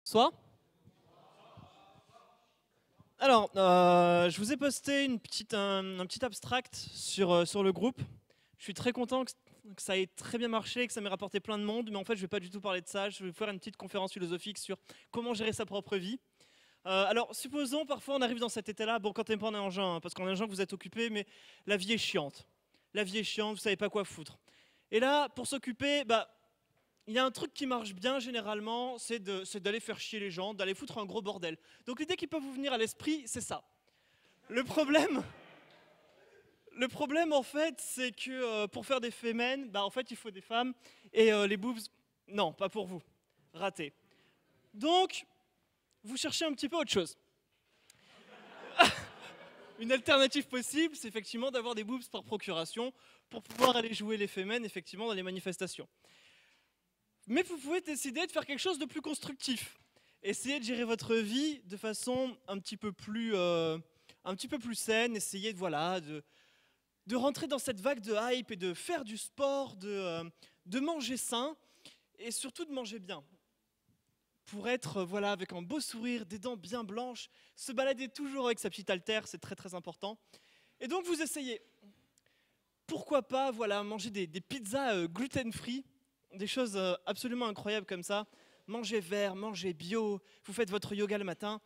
Soit. Alors, je vous ai posté un petit abstract sur le groupe. Je suis très content que ça ait très bien marché, que ça m'ait rapporté plein de monde, mais en fait, je ne vais pas du tout parler de ça. Je vais faire une petite conférence philosophique sur comment gérer sa propre vie. Alors, supposons, parfois, on arrive dans cet état-là. Bon, quand on n'est pas en engin, hein, parce qu'en engin, vous êtes occupé, mais la vie est chiante. La vie est chiante, vous ne savez pas quoi foutre. Et là, pour s'occuper, il y a un truc qui marche bien généralement, c'est d'aller faire chier les gens, d'aller foutre un gros bordel. Donc l'idée qui peut vous venir à l'esprit, c'est ça. Le problème, le problème en fait, c'est que pour faire des fémènes, en fait il faut des femmes, et les boobs, non, pas pour vous. Raté. Donc, vous cherchez un petit peu autre chose. Une alternative possible, c'est effectivement d'avoir des boobs par procuration pour pouvoir aller jouer les fémènes effectivement dans les manifestations. Mais vous pouvez décider de faire quelque chose de plus constructif. Essayez de gérer votre vie de façon un petit peu plus saine. Essayez de rentrer dans cette vague de hype et de faire du sport, de manger sain et surtout de manger bien. Pour être avec un beau sourire, des dents bien blanches, se balader toujours avec sa petite haltère, c'est très très important. Et donc vous essayez. Pourquoi pas manger des pizzas gluten-free, des choses absolument incroyables comme ça. Mangez vert, mangez bio, vous faites votre yoga le matin.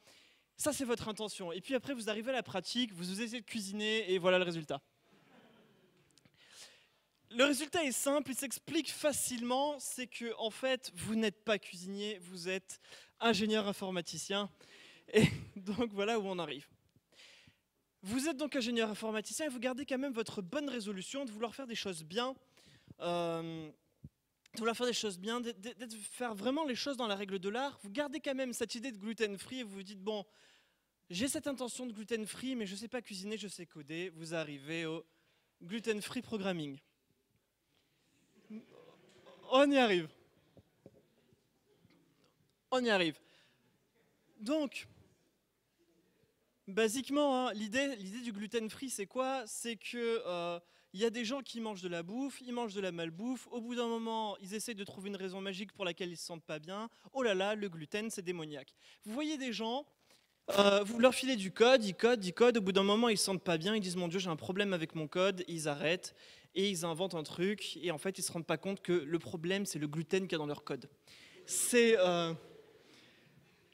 Ça, c'est votre intention. Et puis après, vous arrivez à la pratique, vous essayez de cuisiner et voilà le résultat. Le résultat est simple, il s'explique facilement, c'est que en fait, vous n'êtes pas cuisinier, vous êtes ingénieur informaticien. Et donc voilà où on arrive. Vous êtes donc ingénieur informaticien et vous gardez quand même votre bonne résolution de vouloir faire des choses bien, de faire vraiment les choses dans la règle de l'art. Vous gardez quand même cette idée de gluten-free et vous vous dites, bon, j'ai cette intention de gluten-free, mais je ne sais pas cuisiner, je sais coder. Vous arrivez au gluten-free programming. On y arrive. On y arrive. Donc, basiquement, hein, l'idée du gluten-free, c'est quoi? C'est que y a des gens qui mangent de la bouffe, ils mangent de la malbouffe. Au bout d'un moment, ils essaient de trouver une raison magique pour laquelle ils ne se sentent pas bien. Oh là là, le gluten, c'est démoniaque. Vous voyez des gens, vous leur filez du code, ils codent. Au bout d'un moment, ils ne se sentent pas bien. Ils disent, mon Dieu, j'ai un problème avec mon code. Ils arrêtent et ils inventent un truc. Et en fait, ils ne se rendent pas compte que le problème, c'est le gluten qu'il y a dans leur code. C'est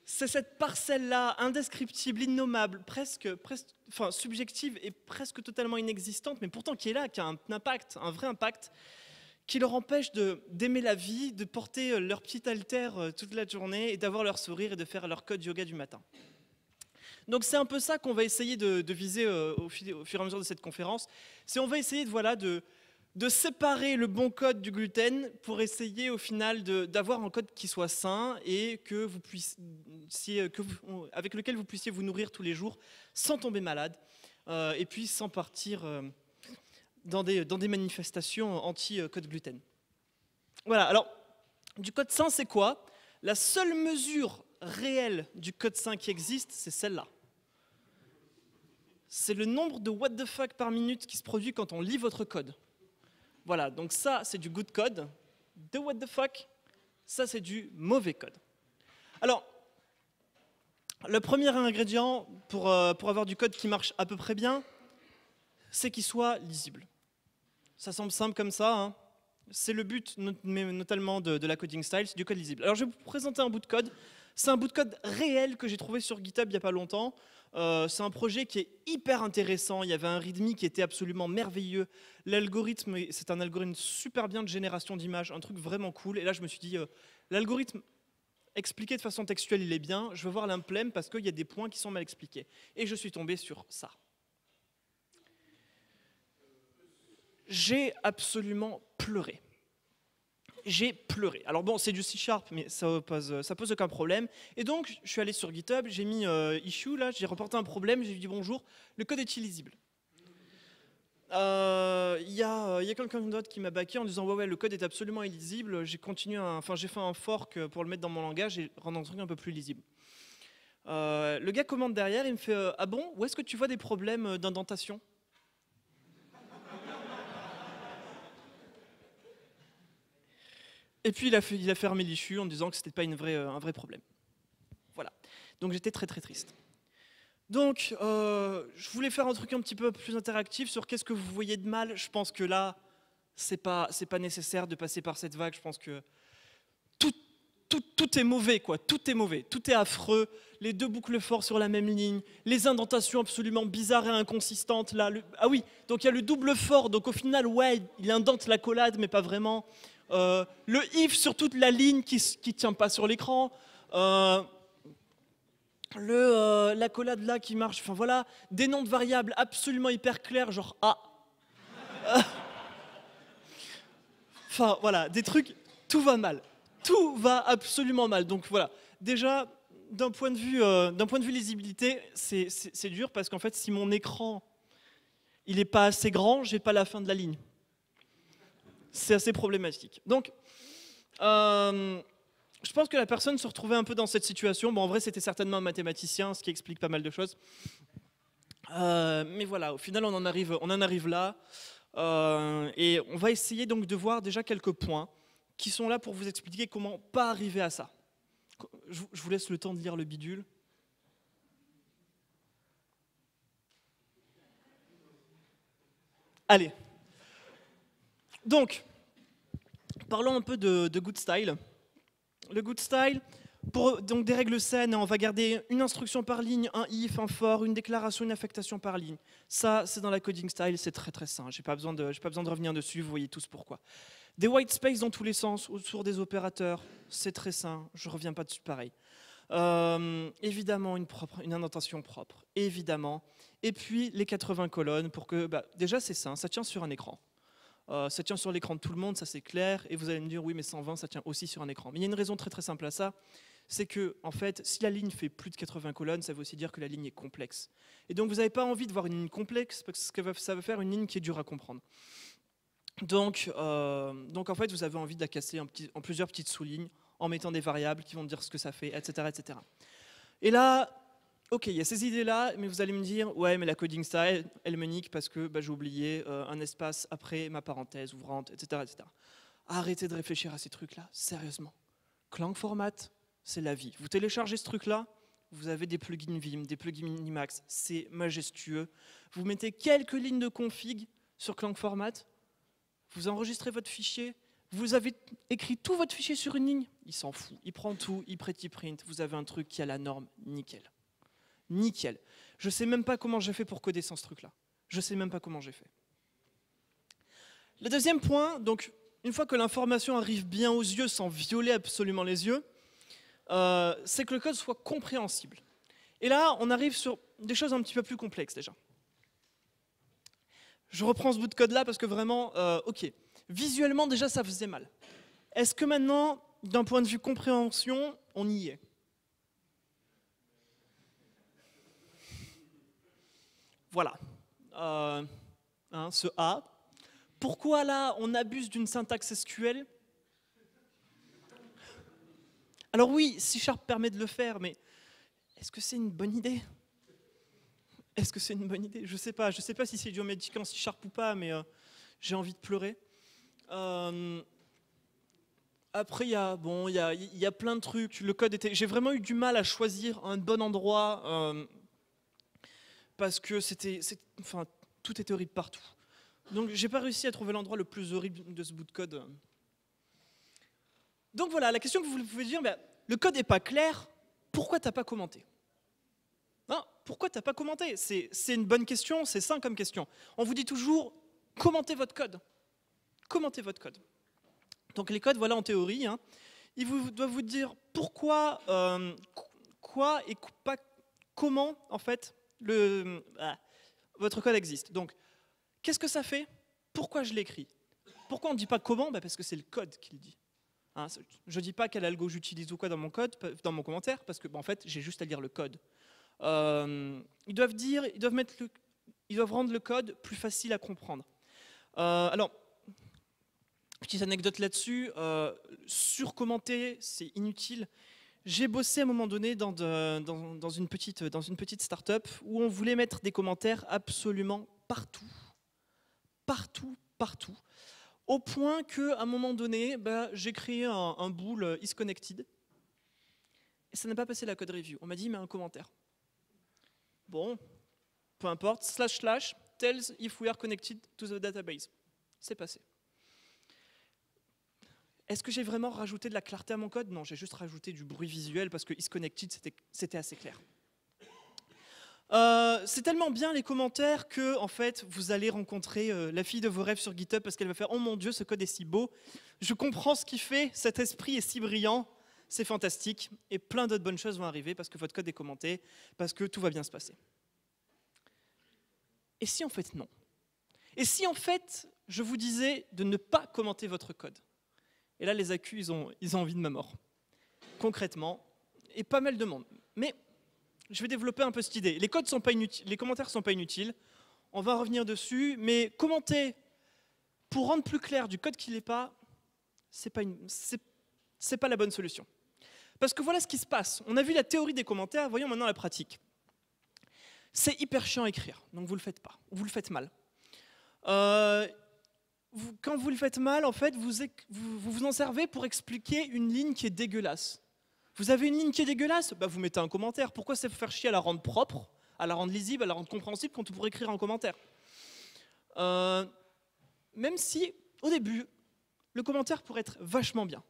cette parcelle-là, indescriptible, innommable, subjective et presque totalement inexistante, mais pourtant qui est là, qui a un impact, un vrai impact, qui leur empêche d'aimer la vie, de porter leur petite haltère toute la journée et d'avoir leur sourire et de faire leur code yoga du matin. Donc c'est un peu ça qu'on va essayer de viser au fur et à mesure de cette conférence. On va essayer de séparer le bon code du gluten pour essayer au final d'avoir un code qui soit sain et avec lequel vous puissiez vous nourrir tous les jours sans tomber malade et puis sans partir dans des manifestations anti-code gluten. Voilà, alors du code sain c'est quoi? La seule mesure réelle du code sain qui existe, c'est celle-là. C'est le nombre de what the fuck par minute qui se produit quand on lit votre code. Voilà, donc ça, c'est du good code. De what the fuck, ça, c'est du mauvais code. Alors, le premier ingrédient pour avoir du code qui marche à peu près bien, c'est qu'il soit lisible. Ça semble simple comme ça, hein. C'est le but notamment de la coding style, c'est du code lisible. Alors, je vais vous présenter un bout de code. C'est un bout de code réel que j'ai trouvé sur GitHub il n'y a pas longtemps. C'est un projet qui est hyper intéressant. Il y avait un README qui était absolument merveilleux. L'algorithme, c'est un algorithme super bien de génération d'images, un truc vraiment cool. Et là, je me suis dit, l'algorithme expliqué de façon textuelle, il est bien. Je veux voir l'implème parce qu'il y a des points qui sont mal expliqués. Et je suis tombé sur ça. J'ai absolument pleuré. J'ai pleuré. Alors bon, c'est du C#, mais ça pose aucun problème. Et donc, je suis allé sur GitHub, j'ai mis issue, là, j'ai reporté un problème, j'ai dit bonjour, le code est illisible. Il y a quelqu'un d'autre qui m'a backé en disant ouais, le code est absolument illisible. J'ai fait un fork pour le mettre dans mon langage et rendre un truc un peu plus lisible. Le gars commente derrière, il me fait ah bon, où est-ce que tu vois des problèmes d'indentation? Et puis il a fermé l'issue en disant que c'était pas un vrai problème. Donc j'étais très très triste. Donc je voulais faire un truc un petit peu plus interactif sur qu'est-ce que vous voyez de mal. Je pense que là, c'est pas nécessaire de passer par cette vague. Je pense que tout est mauvais, quoi. Tout est mauvais, tout est affreux. Les deux boucles forts sur la même ligne, les indentations absolument bizarres et inconsistantes. Là, ah oui, donc il y a le double fort, donc au final, ouais, il indente l'accolade, mais pas vraiment. Le if sur toute la ligne qui tient pas sur l'écran. L'accolade là qui marche, enfin voilà, des noms de variables absolument hyper clairs, genre A. Enfin voilà, des trucs, tout va mal. Tout va absolument mal. Donc voilà, déjà, d'un point de vue lisibilité, c'est dur parce qu'en fait, si mon écran il n'est pas assez grand, j'ai pas la fin de la ligne. C'est assez problématique. Donc, je pense que la personne se retrouvait un peu dans cette situation. Bon, en vrai, c'était certainement un mathématicien, ce qui explique pas mal de choses. Mais voilà, au final, on en arrive là. Et on va essayer donc de voir déjà quelques points qui sont là pour vous expliquer comment pas arriver à ça. Je vous laisse le temps de lire le bidule. Allez. Donc, parlons un peu de good style. Le good style, pour donc des règles saines, on va garder une instruction par ligne, un if, un for, une déclaration, une affectation par ligne. Ça, c'est dans la coding style, c'est très très sain. J'ai pas besoin de revenir dessus, vous voyez tous pourquoi. Des white space dans tous les sens, autour des opérateurs, c'est très sain, je reviens pas dessus pareil. Évidemment, une indentation propre, évidemment. Et puis les 80 colonnes, pour que, déjà c'est sain, ça tient sur un écran. Ça tient sur l'écran de tout le monde, ça c'est clair, et vous allez me dire oui mais 120 ça tient aussi sur un écran. Mais il y a une raison très très simple à ça, c'est que en fait si la ligne fait plus de 80 colonnes, ça veut aussi dire que la ligne est complexe. Et donc vous n'avez pas envie de voir une ligne complexe, parce que ça veut faire une ligne qui est dure à comprendre. Donc en fait vous avez envie de la casser en plusieurs petites sous-lignes, en mettant des variables qui vont dire ce que ça fait, etc. etc. Et là, ok, il y a ces idées-là, mais vous allez me dire, ouais, mais la coding style, elle me nique parce que j'ai oublié un espace après ma parenthèse ouvrante, etc., etc. Arrêtez de réfléchir à ces trucs-là, sérieusement. Clang Format, c'est la vie. Vous téléchargez ce truc-là, vous avez des plugins Vim, des plugins Minimax, c'est majestueux. Vous mettez quelques lignes de config sur Clang Format, vous enregistrez votre fichier, vous avez écrit tout votre fichier sur une ligne, il s'en fout, il prend tout, il print, vous avez un truc qui a la norme, nickel. Nickel. Je ne sais même pas comment j'ai fait pour coder sans ce truc-là. Je ne sais même pas comment j'ai fait. Le deuxième point, donc, une fois que l'information arrive bien aux yeux sans violer absolument les yeux, c'est que le code soit compréhensible. Et là, on arrive sur des choses un petit peu plus complexes déjà. Je reprends ce bout de code-là parce que vraiment, ok, visuellement déjà ça faisait mal. Est-ce que maintenant, d'un point de vue compréhension, on y est ? Voilà, ce A. Pourquoi là on abuse d'une syntaxe SQL? Alors oui, C# permet de le faire, mais est-ce que c'est une bonne idée? Est-ce que c'est une bonne idée? Je sais pas si c'est du Magic en C# ou pas, mais j'ai envie de pleurer. Après, il y a plein de trucs. Le code était. J'ai vraiment eu du mal à choisir un bon endroit parce que enfin, tout était horrible partout. Donc, j'ai pas réussi à trouver l'endroit le plus horrible de ce bout de code. Donc voilà, la question que vous pouvez dire, le code n'est pas clair. Pourquoi t'as pas commenté? Non, pourquoi t'as pas commenté? C'est une bonne question, c'est sain comme question. On vous dit toujours, commentez votre code. Commentez votre code. Donc les codes, voilà en théorie, ils doivent vous dire pourquoi, quoi et pas comment, en fait, votre code existe. Donc, qu'est-ce que ça fait? Pourquoi je l'écris? Pourquoi on ne dit pas comment? Parce que c'est le code qui le dit. Je ne dis pas quel algo j'utilise ou quoi dans mon code, dans mon commentaire, parce que en fait, j'ai juste à lire le code. Ils doivent rendre le code plus facile à comprendre. Alors, petite anecdote là-dessus, surcommenter, c'est inutile. J'ai bossé à un moment donné dans une petite start-up où on voulait mettre des commentaires absolument partout. Partout, partout. Au point qu'à un moment donné, j'ai créé un bool isConnected. Et ça n'a pas passé la code review. On m'a dit, mais un commentaire. Bon, peu importe, / tells if we are connected to the database. C'est passé. Est-ce que j'ai vraiment rajouté de la clarté à mon code? Non, j'ai juste rajouté du bruit visuel parce que isConnected, c'était assez clair. C'est tellement bien les commentaires que en fait, vous allez rencontrer la fille de vos rêves sur GitHub parce qu'elle va faire « Oh mon Dieu, ce code est si beau, je comprends ce qu'il fait, cet esprit est si brillant, c'est fantastique. » Et plein d'autres bonnes choses vont arriver parce que votre code est commenté, parce que tout va bien se passer. Et si en fait non? Et si en fait, je vous disais de ne pas commenter votre code? Et là, les accus, ils ont envie de ma mort. Concrètement, et pas mal de monde. Mais je vais développer un peu cette idée. Les commentaires ne sont pas inutiles, on va revenir dessus, mais commenter pour rendre plus clair du code qui n'est pas, c'est pas la bonne solution. Parce que voilà ce qui se passe. On a vu la théorie des commentaires, voyons maintenant la pratique. C'est hyper chiant à écrire, donc vous ne le faites pas, vous le faites mal. Quand vous le faites mal, en fait, vous vous en servez pour expliquer une ligne qui est dégueulasse. Vous avez une ligne qui est dégueulasse, bah vous mettez un commentaire. Pourquoi ça vous faire chier à la rendre propre, à la rendre lisible, à la rendre compréhensible quand on pourrait écrire un commentaire? Même si, au début, le commentaire pourrait être vachement bien.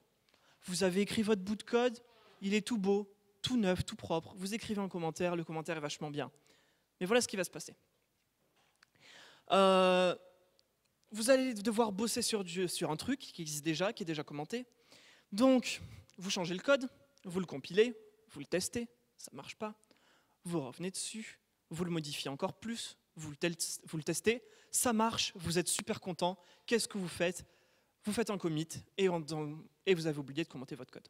Vous avez écrit votre bout de code, il est tout beau, tout neuf, tout propre. Vous écrivez un commentaire, le commentaire est vachement bien. Mais voilà ce qui va se passer. Vous allez devoir bosser sur un truc qui existe déjà, qui est déjà commenté. Donc, vous changez le code, vous le compilez, vous le testez, ça ne marche pas. Vous revenez dessus, vous le modifiez encore plus, vous le testez, ça marche, vous êtes super content. Qu'est-ce que vous faites? Vous faites un commit et vous avez oublié de commenter votre code.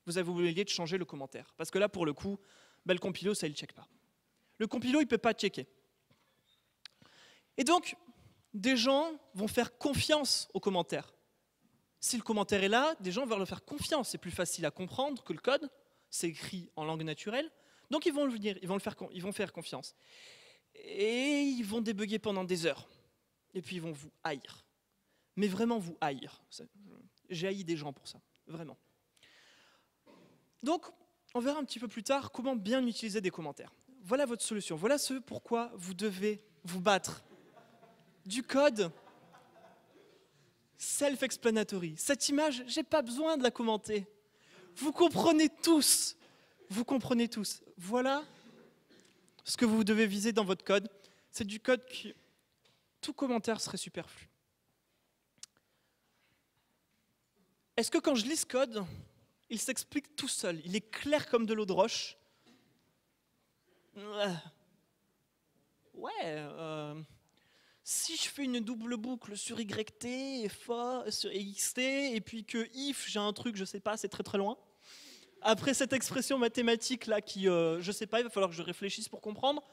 Vous avez oublié de changer le commentaire. Parce que là, pour le coup, le compilo, ça ne le check pas. Le compilo, il ne peut pas checker. Et donc, des gens vont faire confiance aux commentaires. Si le commentaire est là, des gens vont leur faire confiance. C'est plus facile à comprendre que le code. C'est écrit en langue naturelle. Donc ils vont faire confiance. Et ils vont débugger pendant des heures. Et puis ils vont vous haïr. Mais vraiment vous haïr. J'ai haï des gens pour ça. Vraiment. Donc, on verra un petit peu plus tard comment bien utiliser des commentaires. Voilà votre solution. Voilà ce pourquoi vous devez vous battre. Du code self-explanatory. Cette image, j'ai pas besoin de la commenter. Vous comprenez tous. Vous comprenez tous. Voilà ce que vous devez viser dans votre code. C'est du code qui... Tout commentaire serait superflu. Est-ce que quand je lis ce code, il s'explique tout seul? Il est clair comme de l'eau de roche? Si je fais une double boucle sur YT et sur XT, et puis que if, j'ai un truc, je sais pas, c'est très très loin. Après cette expression mathématique là qui, je sais pas, il va falloir que je réfléchisse pour comprendre.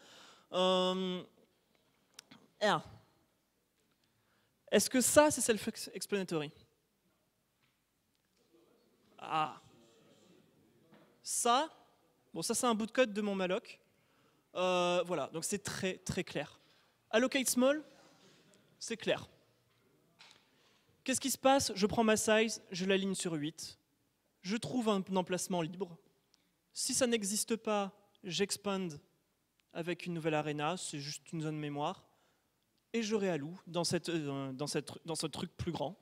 Est-ce que ça, c'est self-explanatory? Ça, bon, ça c'est un bout de code de mon malloc. Voilà, donc c'est très très clair. Allocate small, c'est clair. Qu'est-ce qui se passe? Je prends ma size, je l'aligne sur 8. Je trouve un emplacement libre. Si ça n'existe pas, j'expand avec une nouvelle arena, c'est juste une zone mémoire. Et je réalloue dans ce truc plus grand.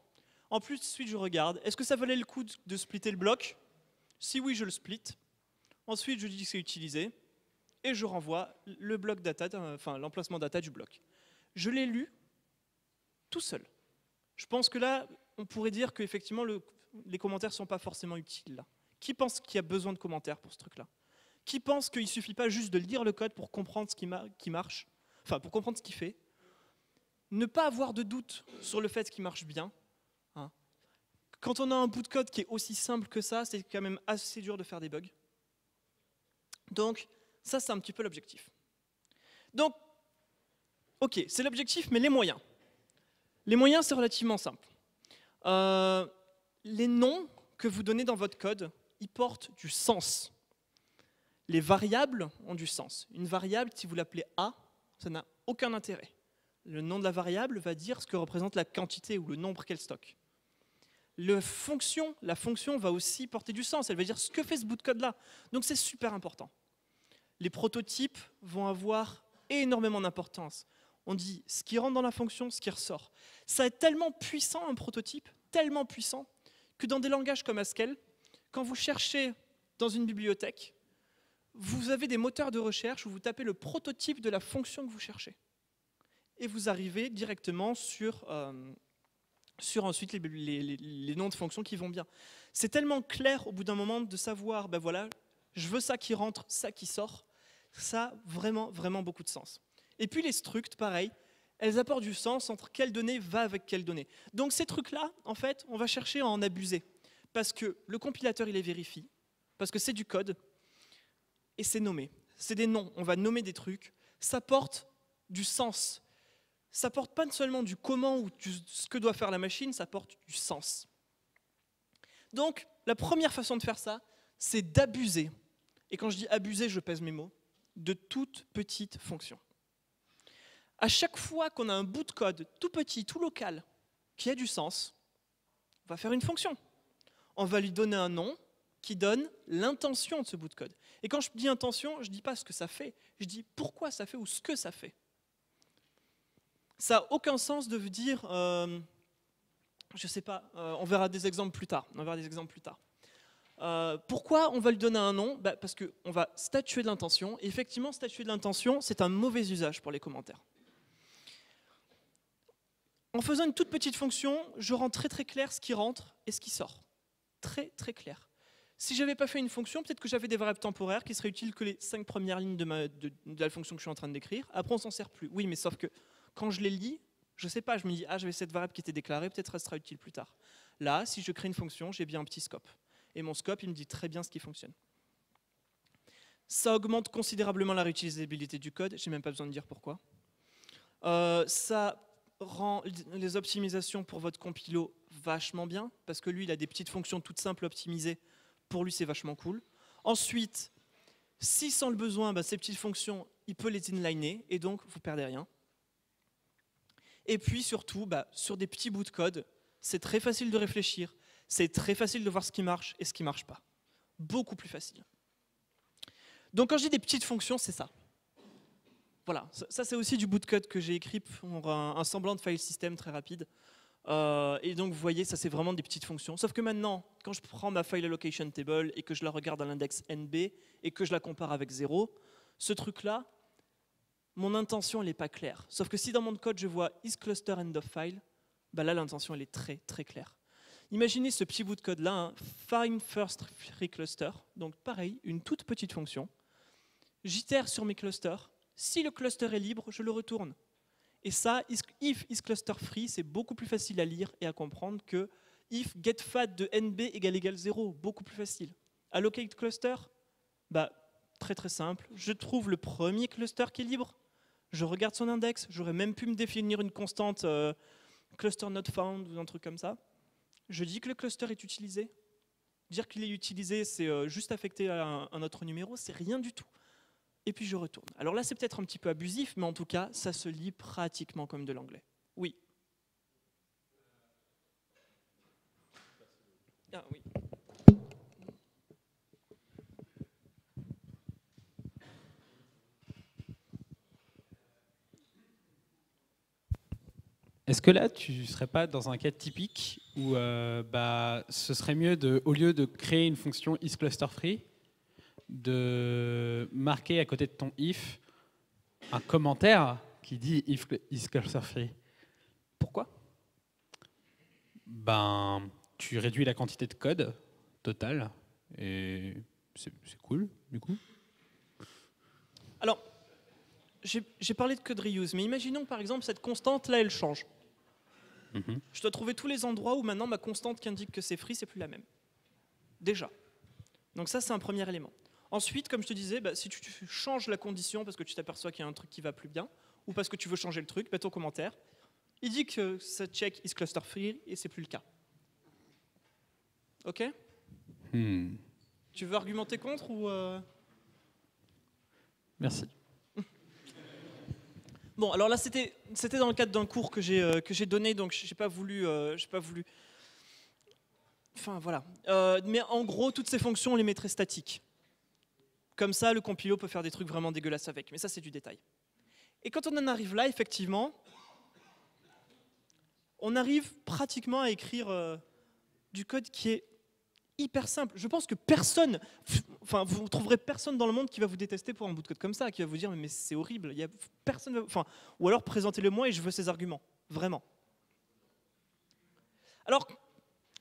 En plus, ensuite, je regarde, est-ce que ça valait le coup de splitter le bloc? Si oui, je le split. Ensuite, je dis que c'est utilisé. Et je renvoie le bloc data, enfin l'emplacement data du bloc. Je l'ai lu tout seul. Je pense que là, on pourrait dire qu'effectivement, les commentaires ne sont pas forcément utiles. Là. Qui pense qu'il y a besoin de commentaires pour ce truc-là? Qui pense qu'il ne suffit pas juste de lire le code pour comprendre ce qui marche, enfin pour comprendre ce qu'il fait? Ne pas avoir de doute sur le fait qu'il marche bien. Hein. Quand on a un bout de code qui est aussi simple que ça, c'est quand même assez dur de faire des bugs. Donc, ça, c'est un petit peu l'objectif. Donc, ok, c'est l'objectif, mais les moyens. Les moyens, c'est relativement simple. Les noms que vous donnez dans votre code, ils portent du sens. Les variables ont du sens. Une variable, si vous l'appelez A, ça n'a aucun intérêt. Le nom de la variable va dire ce que représente la quantité ou le nombre qu'elle stocke. la fonction va aussi porter du sens. Elle va dire ce que fait ce bout de code-là. Donc c'est super important. Les prototypes vont avoir énormément d'importance. On dit ce qui rentre dans la fonction, ce qui ressort. Ça est tellement puissant, un prototype, tellement puissant, que dans des langages comme Haskell, quand vous cherchez dans une bibliothèque, vous avez des moteurs de recherche où vous tapez le prototype de la fonction que vous cherchez. Et vous arrivez directement sur ensuite les noms de fonctions qui vont bien. C'est tellement clair au bout d'un moment de savoir, ben voilà, je veux ça qui rentre, ça qui sort. Ça a vraiment, vraiment beaucoup de sens. Et puis les structs, pareil, elles apportent du sens entre quelle donnée va avec quelle donnée. Donc ces trucs-là, en fait, on va chercher à en abuser. Parce que le compilateur, il les vérifie, parce que c'est du code, et c'est nommé. C'est des noms, on va nommer des trucs. Ça porte du sens. Ça porte pas seulement du comment ou ce que doit faire la machine, ça porte du sens. Donc, la première façon de faire ça, c'est d'abuser. Et quand je dis abuser, je pèse mes mots, de toute petite fonction. À chaque fois qu'on a un bout de code tout petit, tout local, qui a du sens, on va faire une fonction. On va lui donner un nom qui donne l'intention de ce bout de code. Et quand je dis intention, je ne dis pas ce que ça fait, je dis pourquoi ça fait ou ce que ça fait. Ça n'a aucun sens de vous dire, je ne sais pas, on verra des exemples plus tard. Pourquoi on va lui donner un nom? Parce qu'on va statuer de l'intention, et effectivement, statuer de l'intention, c'est un mauvais usage pour les commentaires. En faisant une toute petite fonction, je rends très très clair ce qui rentre et ce qui sort. Très très clair. Si je n'avais pas fait une fonction, peut-être que j'avais des variables temporaires qui seraient utiles que les 5 premières lignes de la fonction que je suis en train de décrire. Après, on ne s'en sert plus. Oui, mais sauf que quand je les lis, je ne sais pas, je me dis, ah, j'avais cette variable qui était déclarée, peut-être elle sera utile plus tard. Là, si je crée une fonction, j'ai bien un petit scope. Et mon scope, il me dit très bien ce qui fonctionne. Ça augmente considérablement la réutilisabilité du code, je n'ai même pas besoin de dire pourquoi. Ça rend les optimisations pour votre compilo vachement bien, parce que lui, il a des petites fonctions toutes simples optimisées. Pour lui, c'est vachement cool. Ensuite, si sans le besoin, ces petites fonctions, il peut les inliner, et donc vous ne perdez rien. Et puis surtout, sur des petits bouts de code, c'est très facile de réfléchir, c'est très facile de voir ce qui marche et ce qui ne marche pas. Beaucoup plus facile. Donc quand je dis des petites fonctions, c'est ça. Voilà, ça c'est aussi du bout de code que j'ai écrit pour un semblant de file system très rapide. Et donc vous voyez, ça c'est vraiment des petites fonctions. Sauf que maintenant, quand je prends ma file allocation table et que je la regarde à l'index NB et que je la compare avec 0, ce truc-là, mon intention elle n'est pas claire. Sauf que si dans mon code je vois isCluster end of file, là l'intention elle est très très claire. Imaginez ce petit bout de code là, find first free cluster, donc pareil, une toute petite fonction. J'itère sur mes clusters. Si le cluster est libre, je le retourne. Et ça, if isClusterFree, c'est beaucoup plus facile à lire et à comprendre que if getFat de nb égale 0, beaucoup plus facile. Allocate cluster, très très simple. Je trouve le premier cluster qui est libre, je regarde son index, j'aurais même pu me définir une constante cluster not found ou un truc comme ça. Je dis que le cluster est utilisé. Dire qu'il est utilisé, c'est juste affecté à un autre numéro, c'est rien du tout. Et puis je retourne. Alors là, c'est peut-être un petit peu abusif, mais en tout cas, ça se lit pratiquement comme de l'anglais. Oui. Ah oui. Est-ce que là, tu ne serais pas dans un cas typique où ce serait mieux, au lieu de créer une fonction isClusterFree, de marquer à côté de ton if un commentaire qui dit if isClusterFree? Pourquoi? Tu réduis la quantité de code totale et c'est cool du coup. Alors, j'ai parlé de code reuse, mais imaginons par exemple cette constante là elle change. Je dois trouver tous les endroits où maintenant ma constante qui indique que c'est free, c'est plus la même. Déjà. Donc ça c'est un premier élément. Ensuite, comme je te disais, si tu changes la condition parce que tu t'aperçois qu'il y a un truc qui va plus bien, ou parce que tu veux changer le truc, ton commentaire, il dit que ça check isClusterFree et c'est plus le cas. Ok? Tu veux argumenter contre ou Merci. Bon, alors là, c'était dans le cadre d'un cours que j'ai donné, donc j'ai pas voulu Enfin voilà. Mais en gros, toutes ces fonctions, on les mettrait statiques. Comme ça, le compilo peut faire des trucs vraiment dégueulasses avec. Mais ça, c'est du détail. Et quand on en arrive là, effectivement, on arrive pratiquement à écrire du code qui est hyper simple. Je pense que personne, enfin, vous ne trouverez personne dans le monde qui va vous détester pour un bout de code comme ça, qui va vous dire mais c'est horrible. Il y a personne, enfin, ou alors présentez-le-moi et je veux ces arguments, vraiment. Alors,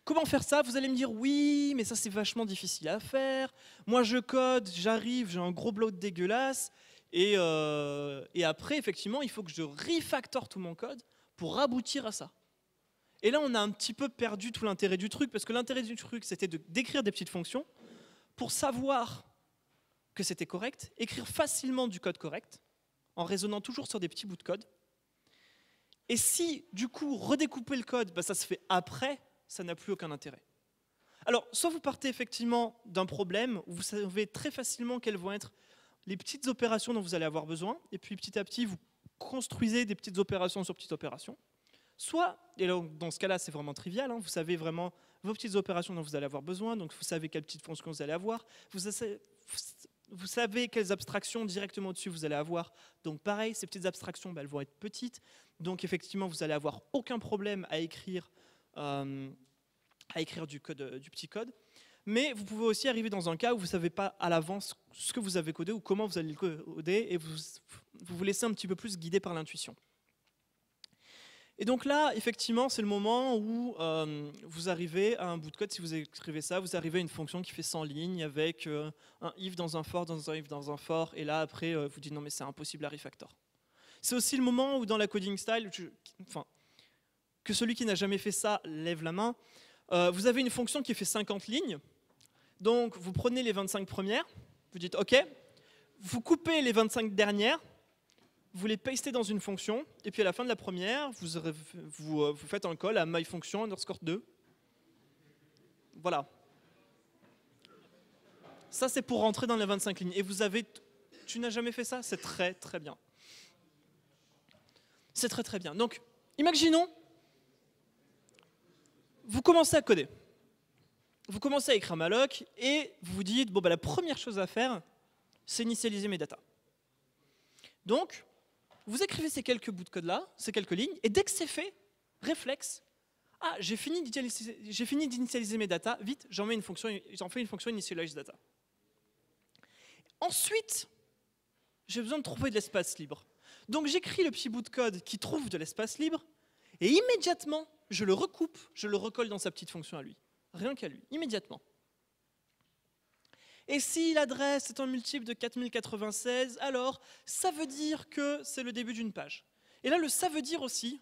comment faire ça? Vous allez me dire oui, mais ça c'est vachement difficile à faire. Moi je code, j'arrive, j'ai un gros bloat dégueulasse, et après effectivement il faut que je refactor tout mon code pour aboutir à ça. Et là, on a un petit peu perdu tout l'intérêt du truc, parce que l'intérêt du truc, c'était d'écrire des petites fonctions pour savoir que c'était correct, écrire facilement du code correct, en raisonnant toujours sur des petits bouts de code. Et si, du coup, redécouper le code, bah, ça se fait après, ça n'a plus aucun intérêt. Alors, soit vous partez effectivement d'un problème, où vous savez très facilement quelles vont être les petites opérations dont vous allez avoir besoin, et puis petit à petit, vous construisez des petites opérations sur petites opérations. Soit, et là, dans ce cas-là c'est vraiment trivial, hein, vous savez vraiment vos petites opérations dont vous allez avoir besoin, donc vous savez quelles petites fonctions vous allez avoir, vous savez quelles abstractions directement au-dessus vous allez avoir, donc pareil, ces petites abstractions bah, elles vont être petites, donc effectivement vous allez avoir aucun problème à écrire du petit code, mais vous pouvez aussi arriver dans un cas où vous ne savez pas à l'avance ce que vous avez codé ou comment vous allez le coder, et vous laissez un petit peu plus guider par l'intuition. Et donc là, effectivement, c'est le moment où vous arrivez à un bout de code, si vous écrivez ça, vous arrivez à une fonction qui fait 100 lignes avec un if dans un for, dans un if, dans un for, et là, après, vous dites non, mais c'est impossible à refactor. C'est aussi le moment où dans la coding style, que celui qui n'a jamais fait ça lève la main, vous avez une fonction qui fait 50 lignes, donc vous prenez les 25 premières, vous dites OK, vous coupez les 25 dernières, vous les pastez dans une fonction, et puis à la fin de la première, vous faites un call à myFunction underscore 2. Voilà. Ça, c'est pour rentrer dans les 25 lignes. Et tu n'as jamais fait ça? C'est très très bien. C'est très très bien. Donc, imaginons, vous commencez à coder. Vous commencez à écrire malloc, et vous vous dites, bon, bah, la première chose à faire, c'est initialiser mes datas. Donc, vous écrivez ces quelques bouts de code-là, ces quelques lignes, et dès que c'est fait, réflexe, ah, j'ai fini d'initialiser mes datas, vite, j'en fais une fonction initializeData. Ensuite, j'ai besoin de trouver de l'espace libre. Donc j'écris le petit bout de code qui trouve de l'espace libre, et immédiatement, je le recoupe, je le recolle dans sa petite fonction à lui. Rien qu'à lui, immédiatement. Et si l'adresse est un multiple de 4096, alors ça veut dire que c'est le début d'une page. Et là, le ça veut dire aussi,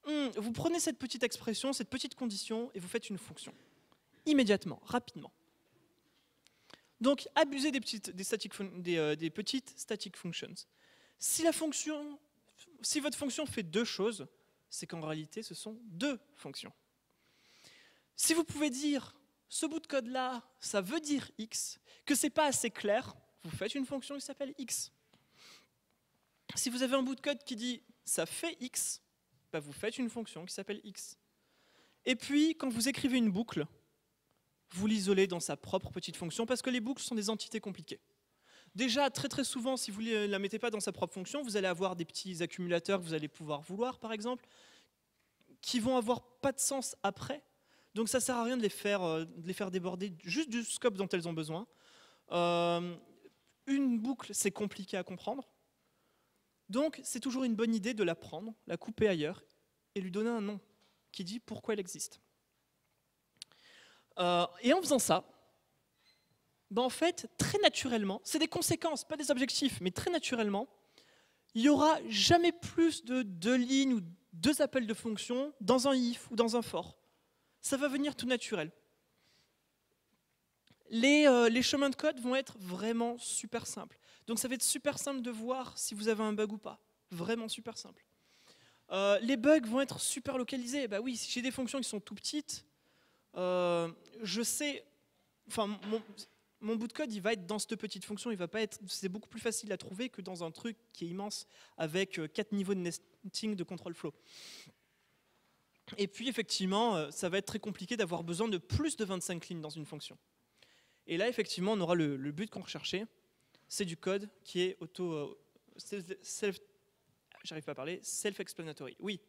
vous prenez cette petite expression, cette petite condition, et vous faites une fonction. Immédiatement, rapidement. Donc, abusez des petites static functions. Si votre fonction fait deux choses, c'est qu'en réalité, ce sont deux fonctions. Si vous pouvez dire ce bout de code-là, ça veut dire X, que c'est pas assez clair, vous faites une fonction qui s'appelle X. Si vous avez un bout de code qui dit ça fait X, bah vous faites une fonction qui s'appelle X. Et puis, quand vous écrivez une boucle, vous l'isolez dans sa propre petite fonction, parce que les boucles sont des entités compliquées. Déjà, très très souvent, si vous ne la mettez pas dans sa propre fonction, vous allez avoir des petits accumulateurs que vous allez pouvoir vouloir, par exemple, qui vont avoir pas de sens après. Donc ça ne sert à rien de les faire déborder juste du scope dont elles ont besoin. Une boucle, c'est compliqué à comprendre. Donc c'est toujours une bonne idée de la prendre, la couper ailleurs, et lui donner un nom qui dit pourquoi elle existe. Et en faisant ça, ben en fait, très naturellement, c'est des conséquences, pas des objectifs, mais très naturellement, il n'y aura jamais plus de 2 lignes ou 2 appels de fonction dans un if ou dans un for. Ça va venir tout naturel. Les chemins de code vont être vraiment super simples. Donc ça va être super simple de voir si vous avez un bug ou pas. Vraiment super simple. Les bugs vont être super localisés. Bah oui, si j'ai des fonctions qui sont tout petites, je sais... Enfin, mon bout de code, il va être dans cette petite fonction. Il va pas être... C'est beaucoup plus facile à trouver que dans un truc qui est immense avec 4 niveaux de nesting de control flow. Et puis effectivement, ça va être très compliqué d'avoir besoin de plus de 25 lignes dans une fonction. Et là, effectivement, on aura le but qu'on recherchait, c'est du code qui est j'arrive pas à parler, self-explanatory. Oui.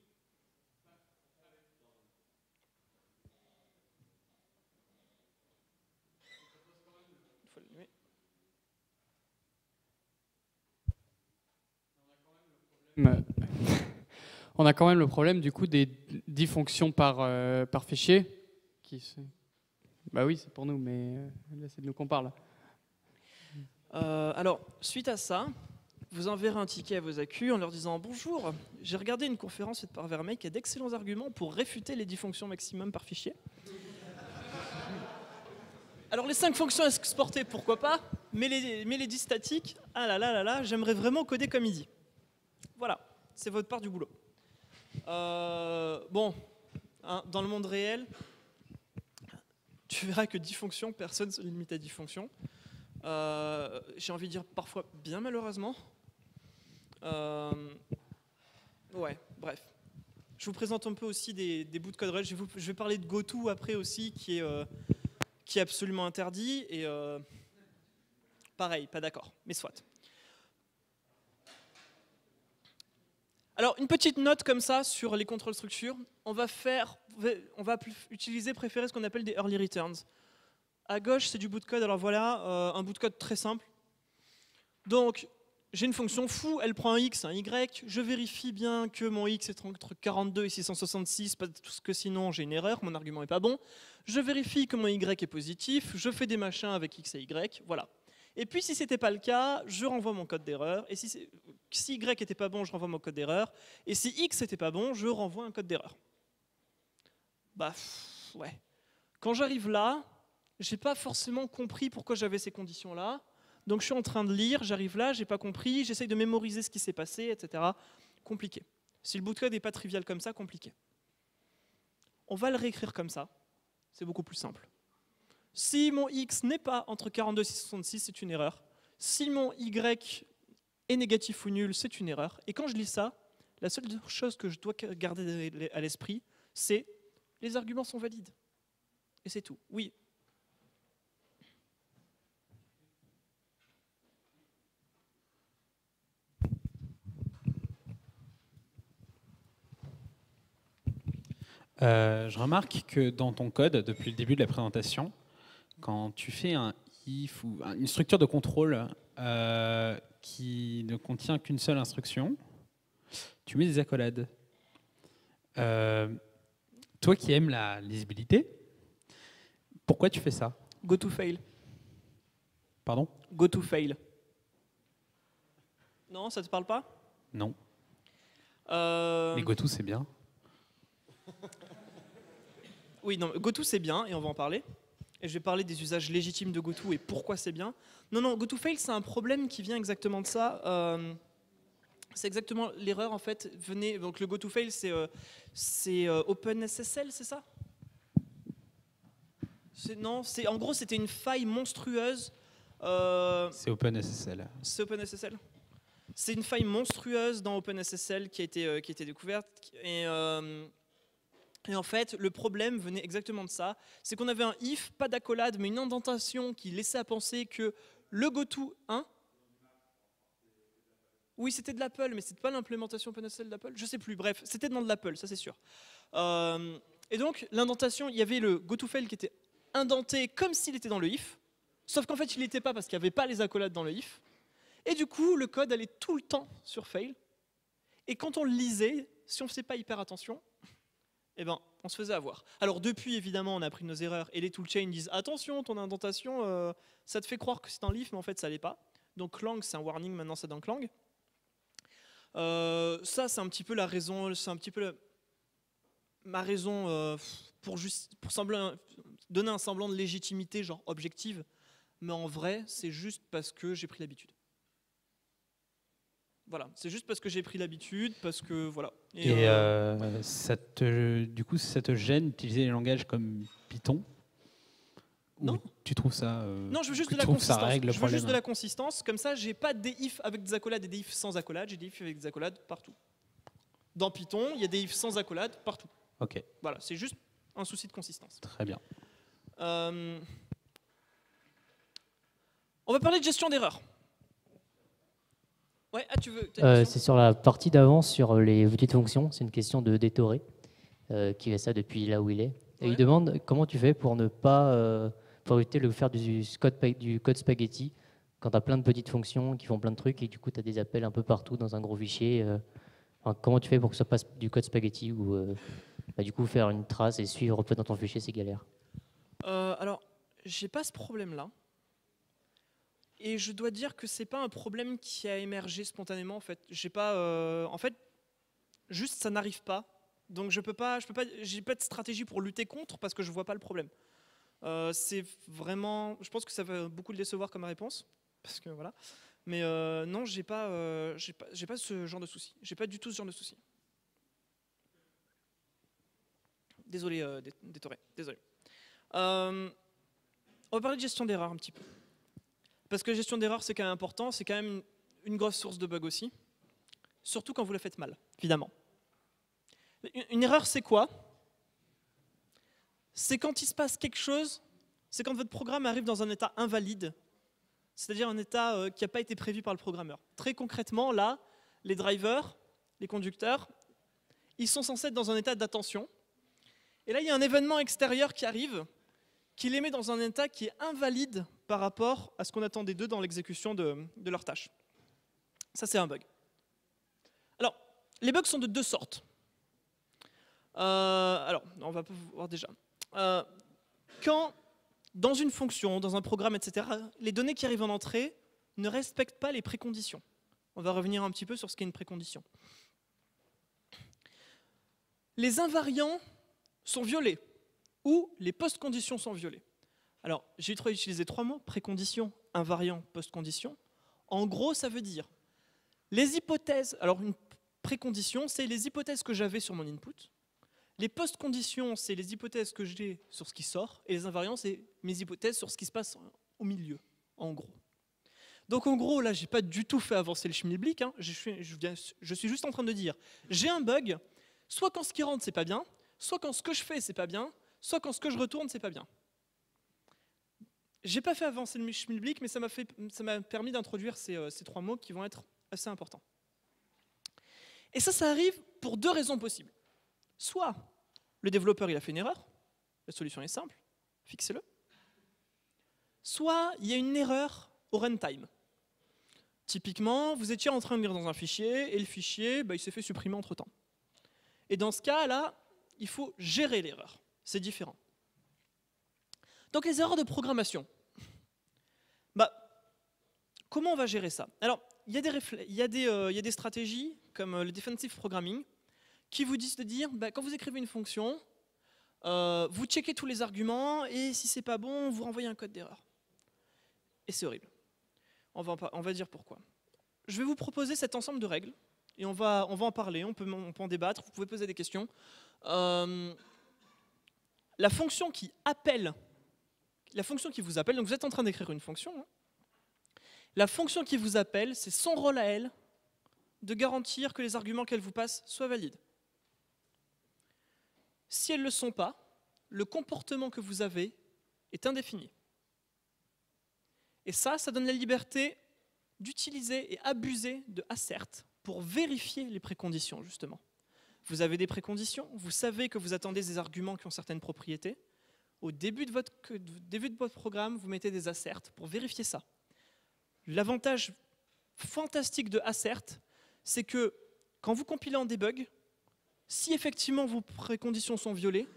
On a quand même le problème du coup des 10 fonctions par fichier. Bah oui, c'est pour nous, mais là c'est de nous qu'on parle. Alors, suite à ça, vous enverrez un ticket à vos accus en leur disant « Bonjour, j'ai regardé une conférence faite par Vermeil qui a d'excellents arguments pour réfuter les 10 fonctions maximum par fichier. » Alors les 5 fonctions exportées, pourquoi pas, mais les 10 statiques, ah là là là là, j'aimerais vraiment coder comme il dit. Voilà, c'est votre part du boulot. Bon, hein, dans le monde réel, tu verras que 10 fonctions, personne ne se limite à 10 fonctions. J'ai envie de dire parfois bien malheureusement. Ouais, bref. Je vous présente un peu aussi des bouts de code rel. Je vais parler de GoTo après aussi, qui est absolument interdit. Et pareil, pas d'accord, mais soit. Alors, une petite note comme ça sur les contrôles structure. On va préférer ce qu'on appelle des early returns. À gauche, c'est du bout de code. Alors voilà, un bout de code très simple. Donc, j'ai une fonction foo, elle prend un x, un y. Je vérifie bien que mon x est entre 42 et 666, parce que sinon j'ai une erreur, mon argument n'est pas bon. Je vérifie que mon y est positif, je fais des machins avec x et y, voilà. Et puis si ce n'était pas le cas, je renvoie mon code d'erreur. Et si y n'était pas bon, je renvoie mon code d'erreur. Et si x n'était pas bon, je renvoie un code d'erreur. Bah, ouais. Quand j'arrive là, j'ai pas forcément compris pourquoi j'avais ces conditions-là. Donc je suis en train de lire, j'arrive là, j'ai pas compris, j'essaye de mémoriser ce qui s'est passé, etc. Compliqué. Si le bout de code n'est pas trivial comme ça, compliqué. On va le réécrire comme ça. C'est beaucoup plus simple. Si mon x n'est pas entre 42 et 666, c'est une erreur. Si mon y est négatif ou nul, c'est une erreur. Et quand je lis ça, la seule chose que je dois garder à l'esprit, c'est les arguments sont valides. Et c'est tout. Oui. Je remarque que dans ton code, depuis le début de la présentation, quand tu fais un if ou une structure de contrôle qui ne contient qu'une seule instruction, tu mets des accolades. Toi qui aimes la lisibilité, pourquoi tu fais ça? Go to fail. Pardon? Go to fail. Non, ça te parle pas? Non. Mais GoTo, c'est bien. Oui, non, GoTo c'est bien, et on va en parler. Et je vais parler des usages légitimes de GoTo et pourquoi c'est bien. Non, GoToFail, c'est un problème qui vient exactement de ça. C'est exactement l'erreur, en fait. Donc le GoToFail, c'est OpenSSL, c'est ça? Non, en gros, c'était une faille monstrueuse. C'est OpenSSL. C'est OpenSSL. C'est une faille monstrueuse dans OpenSSL qui a été découverte. Et en fait, le problème venait exactement de ça. C'est qu'on avait un if, pas d'accolade, mais une indentation qui laissait à penser que le GoTo 1... Oui, c'était de l'Apple, mais c'était pas l'implémentation OpenSSL d'Apple. Je sais plus, bref, c'était dans de l'Apple, ça c'est sûr. Et donc, l'indentation, il y avait le GoToFail qui était indenté comme s'il était dans le if, sauf qu'en fait, il n'était pas parce qu'il n'y avait pas les accolades dans le if. Et du coup, le code allait tout le temps sur fail. Et quand on le lisait, si on ne faisait pas hyper attention, eh ben, on se faisait avoir. Alors depuis, évidemment, on a appris nos erreurs et les toolchains disent « Attention, ton indentation, ça te fait croire que c'est un if, mais en fait, ça l'est pas. » Donc Clang, c'est un warning, maintenant c'est dans Clang. Ça, c'est un petit peu la raison, ma raison pour donner un semblant de légitimité, genre objective. Mais en vrai, c'est juste parce que j'ai pris l'habitude. Voilà, c'est juste parce que j'ai pris l'habitude, parce que voilà. Du coup, ça te gêne d'utiliser les langages comme Python? Non. Ou tu trouves ça non, je veux juste de la consistance. Je veux juste de la consistance. Comme ça, j'ai pas des ifs avec des accolades et des ifs sans accolades. J'ai des ifs avec des accolades partout. Dans Python, il y a des ifs sans accolades partout. Ok, Voilà, c'est juste un souci de consistance. très bien. Euh, On va parler de gestion d'erreurs. Ouais, tu veux t'as une question C'est sur la partie d'avant, sur les petites fonctions. C'est une question de Détoré, qui fait ça depuis là où il est. Et Ouais. il demande comment tu fais pour ne pas pour éviter de faire du code spaghetti quand tu as plein de petites fonctions qui font plein de trucs et du coup tu as des appels un peu partout dans un gros fichier. Enfin, comment tu fais pour que ça passe du code spaghetti ou du coup faire une trace et suivre peu dans ton fichier, c'est galère. Alors, j'ai pas ce problème-là. Et je dois dire que c'est pas un problème qui a émergé spontanément en fait. J'ai pas, en fait, juste ça n'arrive pas. Donc j'ai pas de stratégie pour lutter contre parce que je vois pas le problème. C'est vraiment, je pense que ça va beaucoup le décevoir comme réponse parce que voilà. Mais non, j'ai pas ce genre de souci. J'ai pas du tout ce genre de souci. Désolé, Détoré, désolé. On va parler de gestion d'erreur un petit peu. Parce que gestion d'erreur, c'est quand même important, c'est quand même une grosse source de bug aussi. Surtout quand vous la faites mal, évidemment. Une erreur, c'est quoi? C'est quand il se passe quelque chose, c'est quand votre programme arrive dans un état invalide, c'est-à-dire un état qui n'a pas été prévu par le programmeur. Très concrètement, là, les drivers, les conducteurs, ils sont censés être dans un état d'attention. Et là, il y a un événement extérieur qui arrive, qui les met dans un état qui est invalide par rapport à ce qu'on attendait d'eux dans l'exécution de leur tâche. Ça, c'est un bug. Alors, les bugs sont de deux sortes. Alors, on va voir déjà. Quand, dans une fonction, dans un programme, etc., les données qui arrivent en entrée ne respectent pas les préconditions. On va revenir un petit peu sur ce qu'est une précondition. Les invariants sont violés ou les post-conditions sont violées. Alors, j'ai utilisé trois mots, précondition, invariant, post-condition. En gros, ça veut dire les hypothèses. Alors, une précondition, c'est les hypothèses que j'avais sur mon input. Les post-conditions, c'est les hypothèses que j'ai sur ce qui sort. Et les invariants, c'est mes hypothèses sur ce qui se passe au milieu, en gros. Donc, en gros, là, je n'ai pas du tout fait avancer le schmilblick. Hein. Je suis juste en train de dire, j'ai un bug, soit quand ce qui rentre, c'est pas bien, soit quand ce que je fais, c'est pas bien, soit quand ce que je retourne, c'est pas bien. J'ai pas fait avancer le schmilblick, mais ça m'a permis d'introduire ces trois mots qui vont être assez importants. Et ça arrive pour deux raisons possibles. Soit le développeur il a fait une erreur, la solution est simple, fixez-le. Soit il y a une erreur au runtime. Typiquement, vous étiez en train de lire dans un fichier et le fichier il s'est fait supprimer entre-temps. Et dans ce cas-là, il faut gérer l'erreur. C'est différent. Donc les erreurs de programmation. Comment on va gérer ça? Alors, il y a des stratégies comme le defensive programming qui vous disent de dire, quand vous écrivez une fonction, vous checkez tous les arguments et si c'est pas bon, vous renvoyez un code d'erreur. Et c'est horrible. On va dire pourquoi. Je vais vous proposer cet ensemble de règles et on va en parler, on peut en débattre, vous pouvez poser des questions. La fonction qui vous appelle, donc vous êtes en train d'écrire une fonction, hein. La fonction qui vous appelle, c'est son rôle à elle de garantir que les arguments qu'elle vous passe soient valides. Si elles ne le sont pas, le comportement que vous avez est indéfini. Et ça donne la liberté d'utiliser et abuser de assert pour vérifier les préconditions, justement. Vous avez des préconditions, vous savez que vous attendez des arguments qui ont certaines propriétés. Au début de votre programme, vous mettez des asserts pour vérifier ça. L'avantage fantastique de assert, c'est que quand vous compilez en debug, si effectivement vos préconditions sont violées,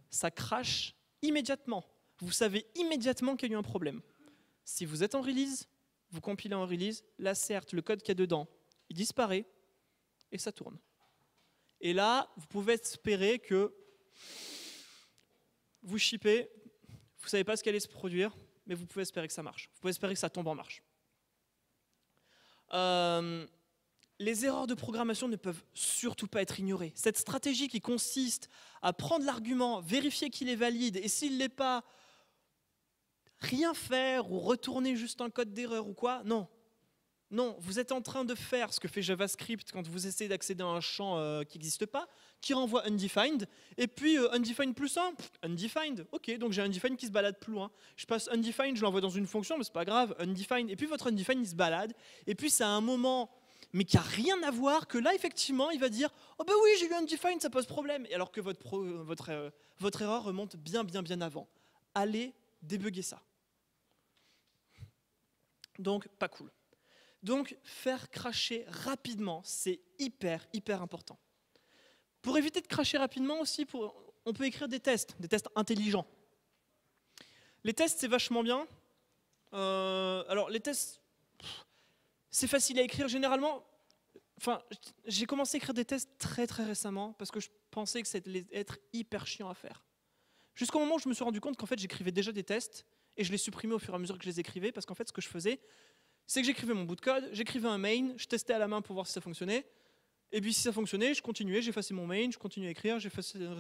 ça crache immédiatement. Vous savez immédiatement qu'il y a eu un problème. Si vous êtes en release, vous compilez en release, l'assert, le code qu'il y a dedans, il disparaît et ça tourne. Et là, vous pouvez espérer que vous shippez, vous ne savez pas ce qui allait se produire, mais vous pouvez espérer que ça marche. Vous pouvez espérer que ça tombe en marche. Les erreurs de programmation ne peuvent surtout pas être ignorées. Cette stratégie qui consiste à prendre l'argument, vérifier qu'il est valide, et s'il ne l'est pas, rien faire ou retourner juste un code d'erreur ou quoi, non. Non, vous êtes en train de faire ce que fait JavaScript quand vous essayez d'accéder à un champ qui n'existe pas, qui renvoie undefined, et puis undefined plus 1, undefined. Ok, donc j'ai undefined qui se balade plus loin. Je passe undefined, je l'envoie dans une fonction, mais c'est pas grave, undefined. Et puis votre undefined, il se balade, et puis c'est à un moment, mais qui n'a rien à voir, que là, effectivement, il va dire « Oh ben oui, j'ai eu undefined, ça pose problème », et alors que votre erreur remonte bien avant. Allez débugger ça. Donc, pas cool. Donc, faire crasher rapidement, c'est hyper important. Pour éviter de crasher rapidement aussi, on peut écrire des tests intelligents. Les tests, c'est vachement bien. Alors, les tests, c'est facile à écrire. Généralement, j'ai commencé à écrire des tests très récemment parce que je pensais que ça allait être hyper chiant à faire. Jusqu'au moment où je me suis rendu compte qu'en fait, j'écrivais déjà des tests et je les supprimais au fur et à mesure que je les écrivais parce qu'en fait, ce que je faisais, c'est que j'écrivais mon bout de code, j'écrivais un main, je testais à la main pour voir si ça fonctionnait, et puis si ça fonctionnait, je continuais, j'effaçais mon main, je continuais à écrire, je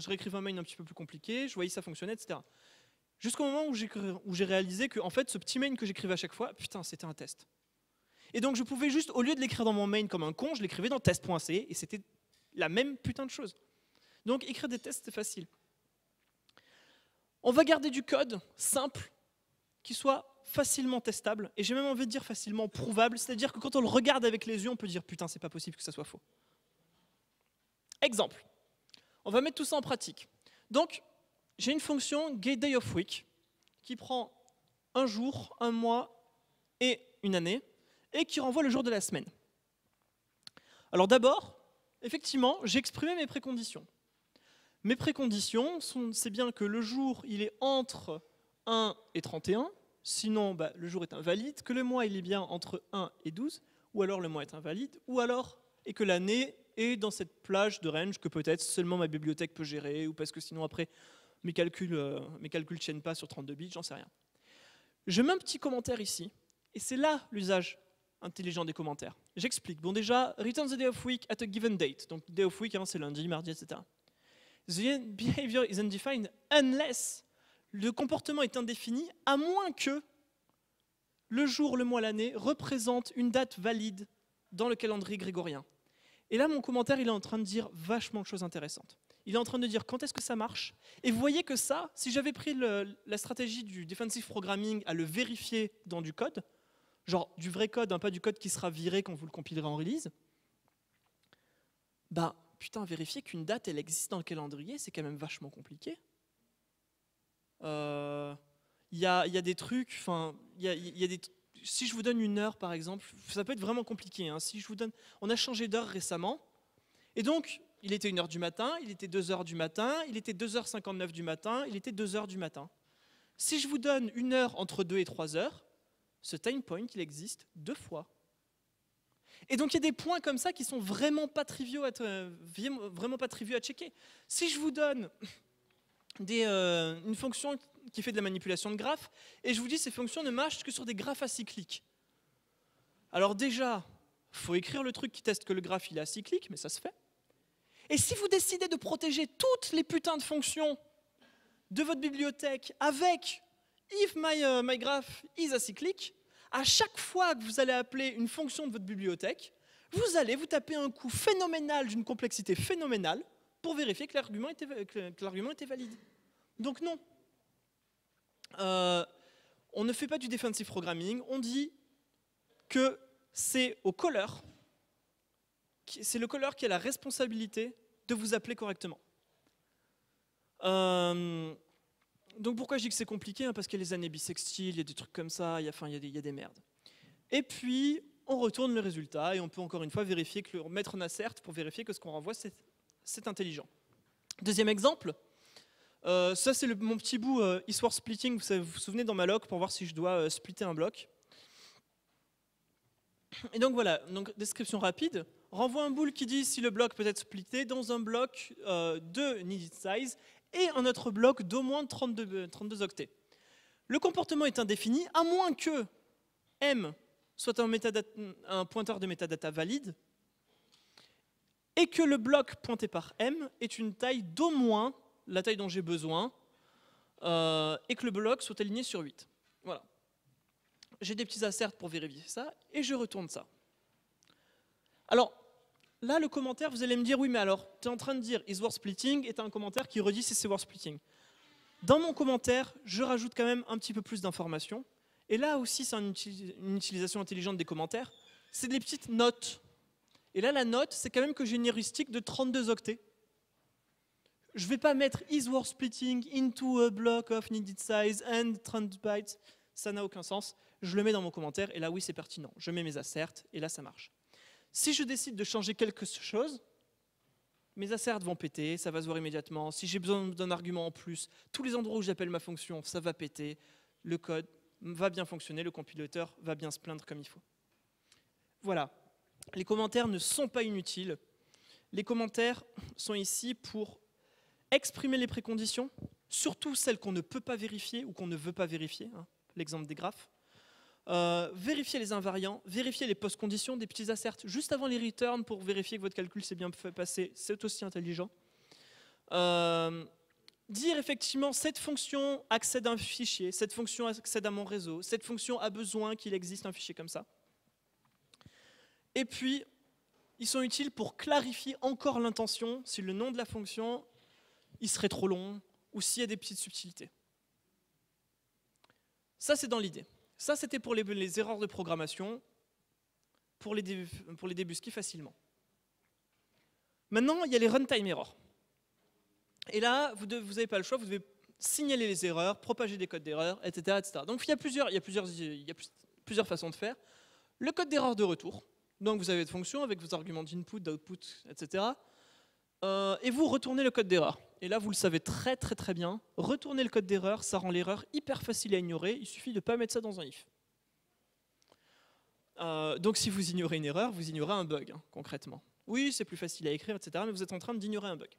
réécrivais un main un petit peu plus compliqué, je voyais si ça fonctionnait, etc. Jusqu'au moment où j'ai réalisé que en fait, ce petit main que j'écrivais à chaque fois, putain, c'était un test. Et donc je pouvais juste, au lieu de l'écrire dans mon main comme un con, je l'écrivais dans test.c, et c'était la même putain de chose. Donc écrire des tests, c'est facile. On va garder du code simple, qui soit facilement testable, et j'ai même envie de dire facilement prouvable, c'est-à-dire que quand on le regarde avec les yeux, on peut dire putain, c'est pas possible que ça soit faux. Exemple, on va mettre tout ça en pratique. Donc, j'ai une fonction getDayOfWeek qui prend un jour, un mois et une année, et qui renvoie le jour de la semaine. Alors d'abord, effectivement, j'ai exprimé mes préconditions. Mes préconditions, c'est bien que le jour, il est entre 1 et 31, sinon le jour est invalide, que le mois il est bien entre 1 et 12, ou alors le mois est invalide, ou alors et que l'année est dans cette plage de range que peut-être seulement ma bibliothèque peut gérer, ou parce que sinon après mes calculs ne tiennent pas sur 32 bits, j'en sais rien. Je mets un petit commentaire ici, et c'est là l'usage intelligent des commentaires. J'explique. Bon déjà, return the day of week at a given date, donc day of week c'est lundi, mardi, etc. The behavior is undefined unless le comportement est indéfini, à moins que le jour, le mois, l'année représente une date valide dans le calendrier grégorien. Et là, mon commentaire, il est en train de dire vachement de choses intéressantes. Il est en train de dire quand est-ce que ça marche. Et vous voyez que ça, si j'avais pris la stratégie du defensive programming à le vérifier dans du code, genre du vrai code, pas du code qui sera viré quand vous le compilerez en release, putain, vérifier qu'une date, elle existe dans le calendrier, c'est quand même vachement compliqué. Il y a des trucs, si je vous donne une heure par exemple, ça peut être vraiment compliqué. Si je vous donne, on a changé d'heure récemment, et donc il était 1h du matin, il était 2h du matin, il était 2h59 du matin, il était 2h du matin. Si je vous donne une heure entre 2 et 3 heures, ce time point, il existe 2 fois. Et donc il y a des points comme ça qui sont vraiment pas triviaux à checker. Si je vous donne une fonction qui fait de la manipulation de graphes, et je vous dis ces fonctions ne marchent que sur des graphes acycliques. Alors déjà, il faut écrire le truc qui teste que le graphe il est acyclique, mais ça se fait. Et si vous décidez de protéger toutes les putains de fonctions de votre bibliothèque avec if my graph is acyclic, à chaque fois que vous allez appeler une fonction de votre bibliothèque, vous allez vous taper un coup phénoménal d'une complexité phénoménale pour vérifier que l'argument était valide. Donc non. On ne fait pas du defensive programming, on dit que c'est au caller, c'est le caller qui a la responsabilité de vous appeler correctement. Donc pourquoi je dis que c'est compliqué, parce qu'il y a les années bissextiles, il y a des trucs comme ça, il y a des merdes. Et puis, on retourne le résultat et on peut encore une fois vérifier mettre un assert pour vérifier que ce qu'on renvoie, c'est intelligent. Deuxième exemple, ça c'est mon petit bout histoire splitting, vous vous souvenez dans ma log pour voir si je dois splitter un bloc. Et donc voilà, description rapide, renvoie un bool qui dit si le bloc peut être splitté dans un bloc de needed size et un autre bloc d'au moins 32 octets. Le comportement est indéfini, à moins que M soit un pointeur de métadata valide, et que le bloc pointé par M est une taille d'au moins la taille dont j'ai besoin, et que le bloc soit aligné sur 8. Voilà. J'ai des petits asserts pour vérifier ça, et je retourne ça. Alors, là, le commentaire, vous allez me dire, oui, mais alors, tu es en train de dire is word splitting, et tu as un commentaire qui redit si c'est word splitting. Dans mon commentaire, je rajoute quand même un petit peu plus d'informations. Et là aussi, c'est une utilisation intelligente des commentaires. C'est des petites notes. Et là, la note, c'est quand même que j'ai une heuristique de 32 octets. Je ne vais pas mettre is word splitting into a block of needed size and 30 bytes. Ça n'a aucun sens. Je le mets dans mon commentaire, et là, oui, c'est pertinent. Je mets mes asserts, et là, ça marche. Si je décide de changer quelque chose, mes asserts vont péter, ça va se voir immédiatement. Si j'ai besoin d'un argument en plus, tous les endroits où j'appelle ma fonction, ça va péter. Le code va bien fonctionner, le compilateur va bien se plaindre comme il faut. Voilà. Les commentaires ne sont pas inutiles. Les commentaires sont ici pour exprimer les préconditions, surtout celles qu'on ne peut pas vérifier ou qu'on ne veut pas vérifier, hein, l'exemple des graphes. Vérifier les invariants, vérifier les post-conditions, des petits asserts juste avant les returns pour vérifier que votre calcul s'est bien fait passer, c'est aussi intelligent. Dire effectivement cette fonction accède à un fichier, cette fonction accède à mon réseau, cette fonction a besoin qu'il existe un fichier comme ça. Et puis, ils sont utiles pour clarifier encore l'intention, si le nom de la fonction il serait trop long, ou s'il y a des petites subtilités. Ça, c'est dans l'idée. Ça, c'était pour les erreurs de programmation, pour les débusquer facilement. Maintenant, il y a les runtime errors. Et là, vous n'avez pas le choix, vous devez signaler les erreurs, propager des codes d'erreur, etc., etc. Donc, il y a plusieurs façons de faire. Le code d'erreur de retour. Donc, vous avez votre fonction avec vos arguments d'input, d'output, etc. Et vous retournez le code d'erreur. Et là, vous le savez très très très bien, retourner le code d'erreur, ça rend l'erreur hyper facile à ignorer, il suffit de ne pas mettre ça dans un if. Donc si vous ignorez une erreur, vous ignorez un bug, hein, concrètement. Oui, c'est plus facile à écrire, etc., mais vous êtes en train d'ignorer un bug.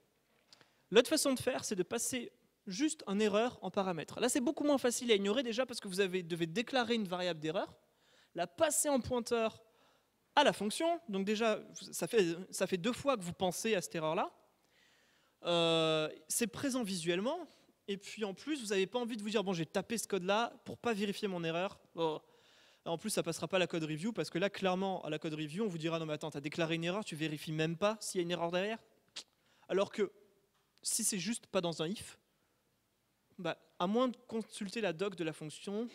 L'autre façon de faire, c'est de passer juste une erreur en paramètre. Là, c'est beaucoup moins facile à ignorer déjà parce que vous devez déclarer une variable d'erreur, la passer en pointeur à la fonction, donc déjà, ça fait 2 fois que vous pensez à cette erreur-là. C'est présent visuellement, et puis en plus, vous n'avez pas envie de vous dire, bon, j'ai tapé ce code-là pour pas vérifier mon erreur. Oh. En plus, ça passera pas à la code review, parce que là, clairement, à la code review, on vous dira, non mais attends, tu as déclaré une erreur, tu vérifies même pas s'il y a une erreur derrière. Alors que, si c'est juste pas dans un if, bah, à moins de consulter la doc de la fonction,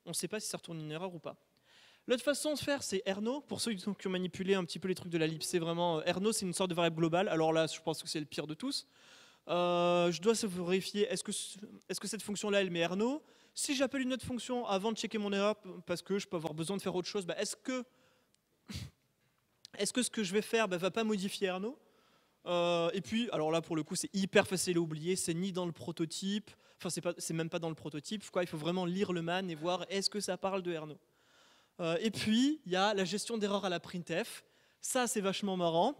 on ne sait pas si ça retourne une erreur ou pas. L'autre façon de faire, c'est Erno. Pour ceux qui ont manipulé un petit peu les trucs de la libc, vraiment Erno, c'est une sorte de variable globale. Alors là, je pense que c'est le pire de tous. Je dois vérifier, est-ce que cette fonction-là, elle met Erno? Si j'appelle une autre fonction avant de checker mon erreur, parce que je peux avoir besoin de faire autre chose, bah, est-ce que ce que je vais faire ne va pas modifier Erno? Et puis, alors là, pour le coup, c'est hyper facile à oublier. C'est ni dans le prototype, enfin, c'est même pas dans le prototype. Quoi. Il faut vraiment lire le man et voir est-ce que ça parle de Erno. Et puis, il y a la gestion d'erreurs à la printf. Ça, c'est vachement marrant.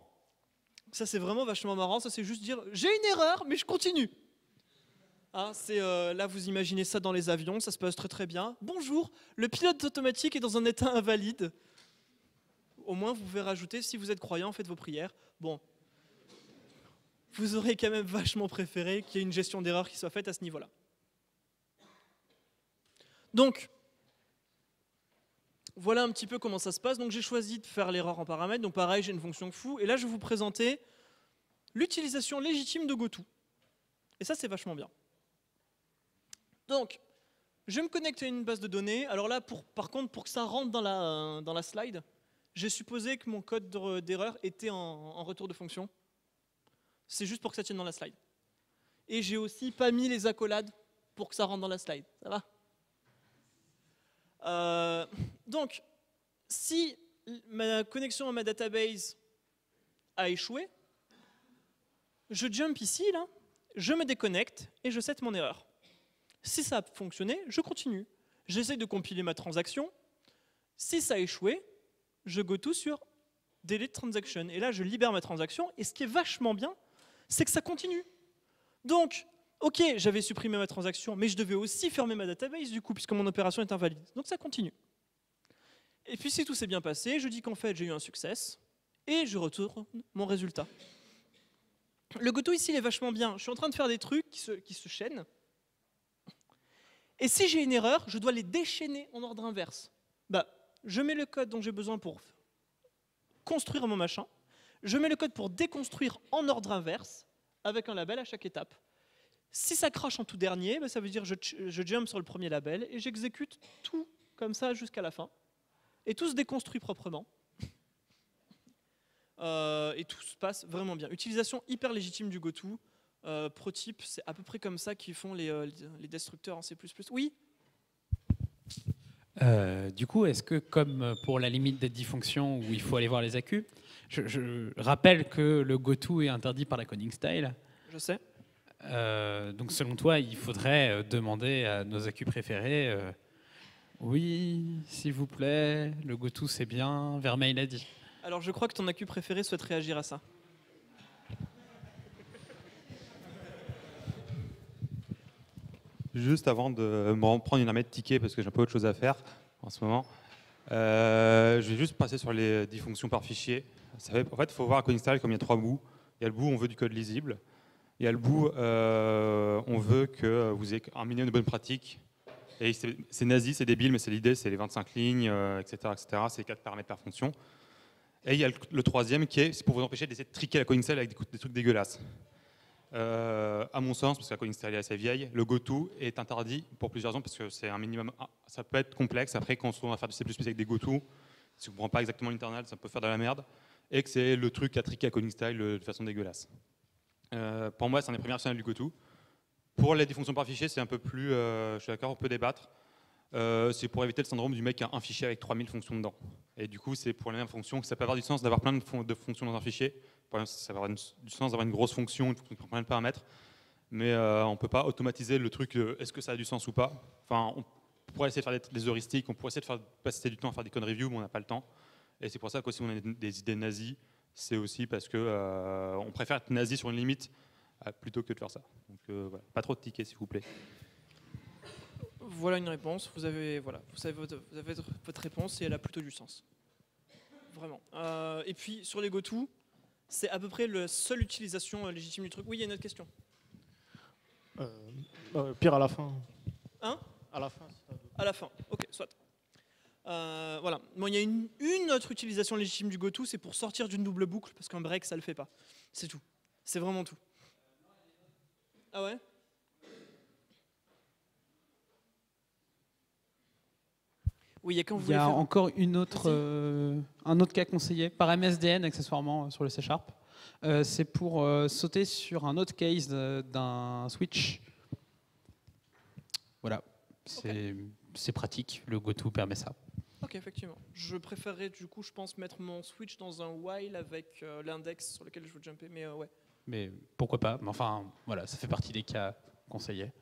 Ça, c'est vraiment vachement marrant. Ça, c'est juste dire, j'ai une erreur, mais je continue. Hein, là, vous imaginez ça dans les avions, ça se passe très très bien. Bonjour, le pilote automatique est dans un état invalide. Au moins, vous pouvez rajouter, si vous êtes croyant, faites vos prières. Bon, vous aurez quand même vachement préféré qu'il y ait une gestion d'erreurs qui soit faite à ce niveau-là. Donc, voilà un petit peu comment ça se passe. Donc j'ai choisi de faire l'erreur en paramètre. Donc pareil, j'ai une fonction foo. Et là, je vais vous présenter l'utilisation légitime de GoTo. Et ça, c'est vachement bien. Donc, je vais me connecter à une base de données. Alors là, par contre, pour que ça rentre dans la slide, j'ai supposé que mon code d'erreur était en retour de fonction. C'est juste pour que ça tienne dans la slide. Et j'ai aussi pas mis les accolades pour que ça rentre dans la slide. Ça va ? Donc, si ma connexion à ma database a échoué, je jump ici, là, je me déconnecte et je set mon erreur. Si ça a fonctionné, je continue. J'essaie de compiler ma transaction. Si ça a échoué, je go to sur delete transaction. Et là, je libère ma transaction. Et ce qui est vachement bien, c'est que ça continue. Donc, ok, j'avais supprimé ma transaction, mais je devais aussi fermer ma database du coup, puisque mon opération est invalide. Donc ça continue. Et puis si tout s'est bien passé, je dis qu'en fait j'ai eu un success, et je retourne mon résultat. Le GoTo ici il est vachement bien. Je suis en train de faire des trucs qui se chaînent. Et si j'ai une erreur, je dois les déchaîner en ordre inverse. Bah, je mets le code dont j'ai besoin pour construire mon machin. Je mets le code pour déconstruire en ordre inverse, avec un label à chaque étape. Si ça crache en tout dernier, ça veut dire que je jump sur le premier label et j'exécute tout comme ça jusqu'à la fin. Et tout se déconstruit proprement. Et tout se passe vraiment bien. Utilisation hyper légitime du GoTo. Pro tip, c'est à peu près comme ça qu'ils font les destructeurs en C++. Oui. Du coup, est-ce que comme pour la limite des 10 fonctions où il faut aller voir les accus, je rappelle que le GoTo est interdit par la coding style. Je sais. Donc selon toi, il faudrait demander à nos accus préférés oui, s'il vous plaît, le GoTo c'est bien, Vermeil l'a dit. Alors je crois que ton accu préféré souhaite réagir à ça. Juste avant de me prendre une armée de tickets, parce que j'ai un peu autre chose à faire en ce moment, je vais juste passer sur les 10 fonctions par fichier. En fait, il faut voir un coding style comme il y a 3 bouts. Il y a le bout où on veut du code lisible. Il y a le bout on veut que vous ayez un minimum de bonnes pratiques. Et c'est nazi, c'est débile, mais c'est l'idée, c'est les 25 lignes, etc. C'est 4 paramètres par fonction. Et il y a le troisième qui est pour vous empêcher d'essayer de triquer la coding style avec des trucs dégueulasses. À mon sens, parce que la coding style est assez vieille, le GoTo est interdit pour plusieurs raisons, parce que c'est un minimum. Ça peut être complexe. Après, quand on va faire du C++ avec des GoTo, si on ne comprend pas exactement l'internal, ça peut faire de la merde. Et que c'est le truc à triquer à coding style de façon dégueulasse. Pour moi, c'est un des premiers arsenals du GoTo. Pour les 10 fonctions par fichier, c'est un peu plus. Je suis d'accord, on peut débattre. C'est pour éviter le syndrome du mec qui a un fichier avec 3000 fonctions dedans. Et du coup, c'est pour les mêmes fonctions que ça peut avoir du sens d'avoir plein de fonctions dans un fichier. Par exemple, ça peut avoir du sens d'avoir une grosse fonction, qui prend plein de paramètres. Mais on ne peut pas automatiser le truc, est-ce que ça a du sens ou pas. Enfin, on pourrait essayer de faire des heuristiques, on pourrait essayer de passer du temps à faire des code reviews, mais on n'a pas le temps. Et c'est pour ça qu'aussi on a des idées nazies. C'est aussi parce que on préfère être nazi sur une limite plutôt que de faire ça. Donc voilà, pas trop de tickets s'il vous plaît. Voilà une réponse. Vous avez votre réponse et elle a plutôt du sens. Vraiment. Et puis sur les GoTo, c'est à peu près la seule utilisation légitime du truc. Oui, il y a une autre question. Pire à la fin. Hein? À la fin. À la fin. Ok, soit. Voilà. Bon, il y a une autre utilisation légitime du GoTo, c'est pour sortir d'une double boucle, parce qu'un break, ça le fait pas. C'est tout. C'est vraiment tout. Ah ouais? Oui, et quand vous Il y a voulez faire... encore un autre cas conseillé par MSDN accessoirement sur le C#. C'est pour sauter sur un autre case d'un switch. Voilà, c'est pratique, le GoTo permet ça. Ok, effectivement. Je préférerais du coup, je pense, mettre mon switch dans un while avec l'index sur lequel je veux jumper, mais ouais. Mais pourquoi pas? Mais enfin, voilà, ça fait partie des cas conseillés.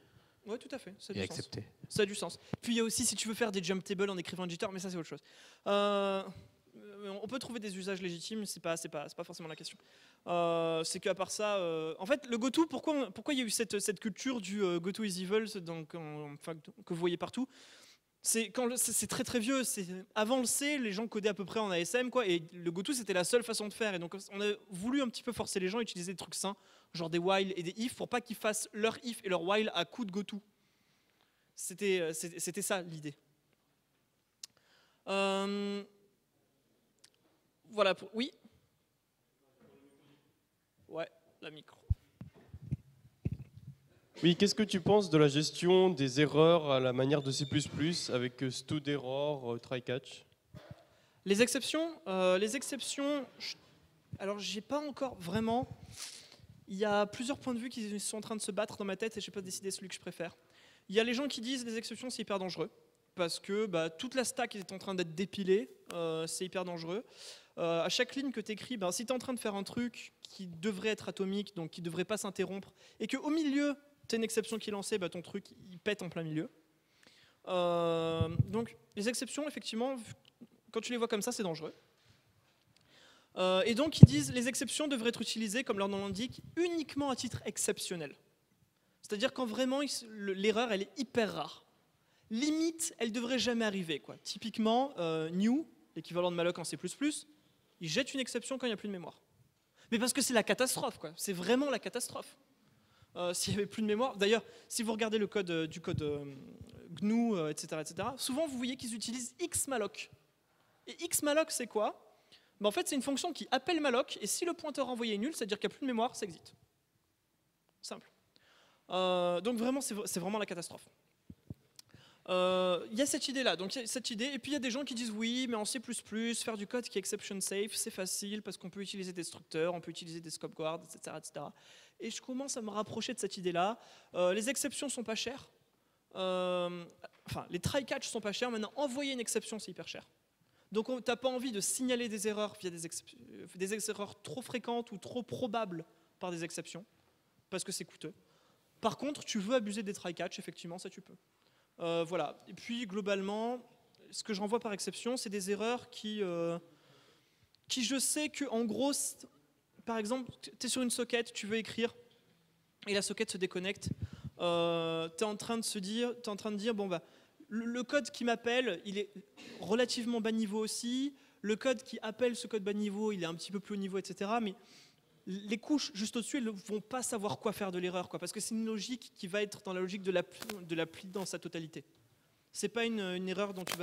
Ouais, tout à fait, ça a Et du accepté. sens. Ça a du sens. Puis il y a aussi, si tu veux faire des jump tables en écrivant un jitter, mais ça c'est autre chose. On peut trouver des usages légitimes, c'est pas forcément la question. C'est qu'à part ça, en fait, le GoTo, pourquoi il y a eu cette culture du GoTo is evil, donc, que vous voyez partout? C'est très très vieux. Avant le C, les gens codaient à peu près en ASM, quoi, et le GoTo c'était la seule façon de faire. Et donc on a voulu un petit peu forcer les gens à utiliser des trucs sains, genre des while et des if, pour pas qu'ils fassent leur if et leur while à coup de GoTo. C'était ça l'idée. Voilà. Oui. Ouais, la micro. Oui, qu'est-ce que tu penses de la gestion des erreurs à la manière de C++ avec std_error, try-catch? Les exceptions, alors j'ai pas encore vraiment. Il y a plusieurs points de vue qui sont en train de se battre dans ma tête et je n'ai pas décidé celui que je préfère. Il y a les gens qui disent les exceptions c'est hyper dangereux parce que toute la stack est en train d'être dépilée, c'est hyper dangereux. À chaque ligne que tu écris, si tu es en train de faire un truc qui devrait être atomique, donc qui ne devrait pas s'interrompre, et qu'au milieu, tu as une exception qui est lancée, ton truc il pète en plein milieu. Donc les exceptions, effectivement, quand tu les vois comme ça, c'est dangereux. Et donc ils disent les exceptions devraient être utilisées, comme leur nom l'indique, uniquement à titre exceptionnel. C'est-à-dire quand vraiment l'erreur elle est hyper rare. Limite, elle devrait jamais arriver, quoi. Typiquement, new, l'équivalent de malloc en C++, il jette une exception quand il n'y a plus de mémoire. Mais parce que c'est la catastrophe, quoi. C'est vraiment la catastrophe. S'il n'y avait plus de mémoire. D'ailleurs, si vous regardez le code du code GNU, etc., souvent vous voyez qu'ils utilisent xmalloc. Et xmalloc, c'est quoi? En fait, c'est une fonction qui appelle malloc, et si le pointeur envoyé est nul, c'est-à-dire qu'il n'y a plus de mémoire, ça exit. Simple. Donc vraiment, c'est vraiment la catastrophe. Il y a cette idée-là, donc il y a cette idée, et puis il y a des gens qui disent oui, mais en C++, faire du code qui est exception safe, c'est facile parce qu'on peut utiliser des structeurs, on peut utiliser des scope guards, etc., etc. Et je commence à me rapprocher de cette idée-là. Les exceptions sont pas chères. Enfin, les try-catch sont pas chers. Maintenant, envoyer une exception, c'est hyper cher. Donc, tu n'as pas envie de signaler des erreurs via des erreurs trop fréquentes ou trop probables par des exceptions, parce que c'est coûteux. Par contre, tu veux abuser des try-catch, effectivement, ça tu peux. Voilà. Et puis, globalement, ce que je renvoie par exception, c'est des erreurs qui je sais que, en gros, par exemple, tu es sur une socket, tu veux écrire, et la socket se déconnecte. Tu es en train de dire, bon bah, le code qui m'appelle, il est relativement bas niveau aussi. Le code qui appelle ce code bas niveau, il est un petit peu plus haut niveau, etc. Mais les couches juste au-dessus, elles ne vont pas savoir quoi faire de l'erreur, parce que c'est une logique qui va être dans la logique de l'appli dans sa totalité. C'est pas une erreur dont que tu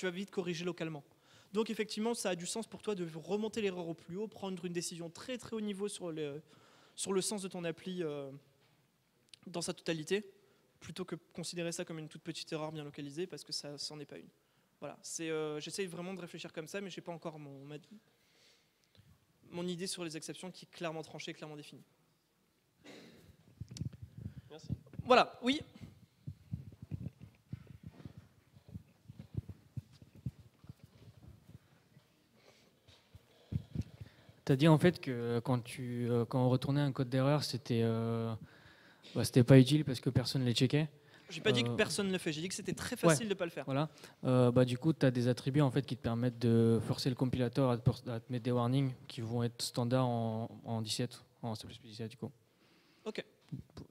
vas vite corriger localement. Donc effectivement, ça a du sens pour toi de remonter l'erreur au plus haut, prendre une décision très très haut niveau sur le sens de ton appli dans sa totalité, plutôt que considérer ça comme une toute petite erreur bien localisée, parce que ça n'en est pas une. Voilà, j'essaye vraiment de réfléchir comme ça, mais je n'ai pas encore mon idée sur les exceptions qui est clairement tranchée, clairement définie. Merci. Voilà, oui. Tu as dit en fait que quand on retournait un code d'erreur, c'était pas utile parce que personne ne les checkait. J'ai pas dit que personne ne le fait, j'ai dit que c'était très facile de pas le faire. Voilà. Du coup, tu as des attributs en fait, qui te permettent de forcer le compilateur à te mettre des warnings qui vont être standards en 17, en C++17 du coup. Ok.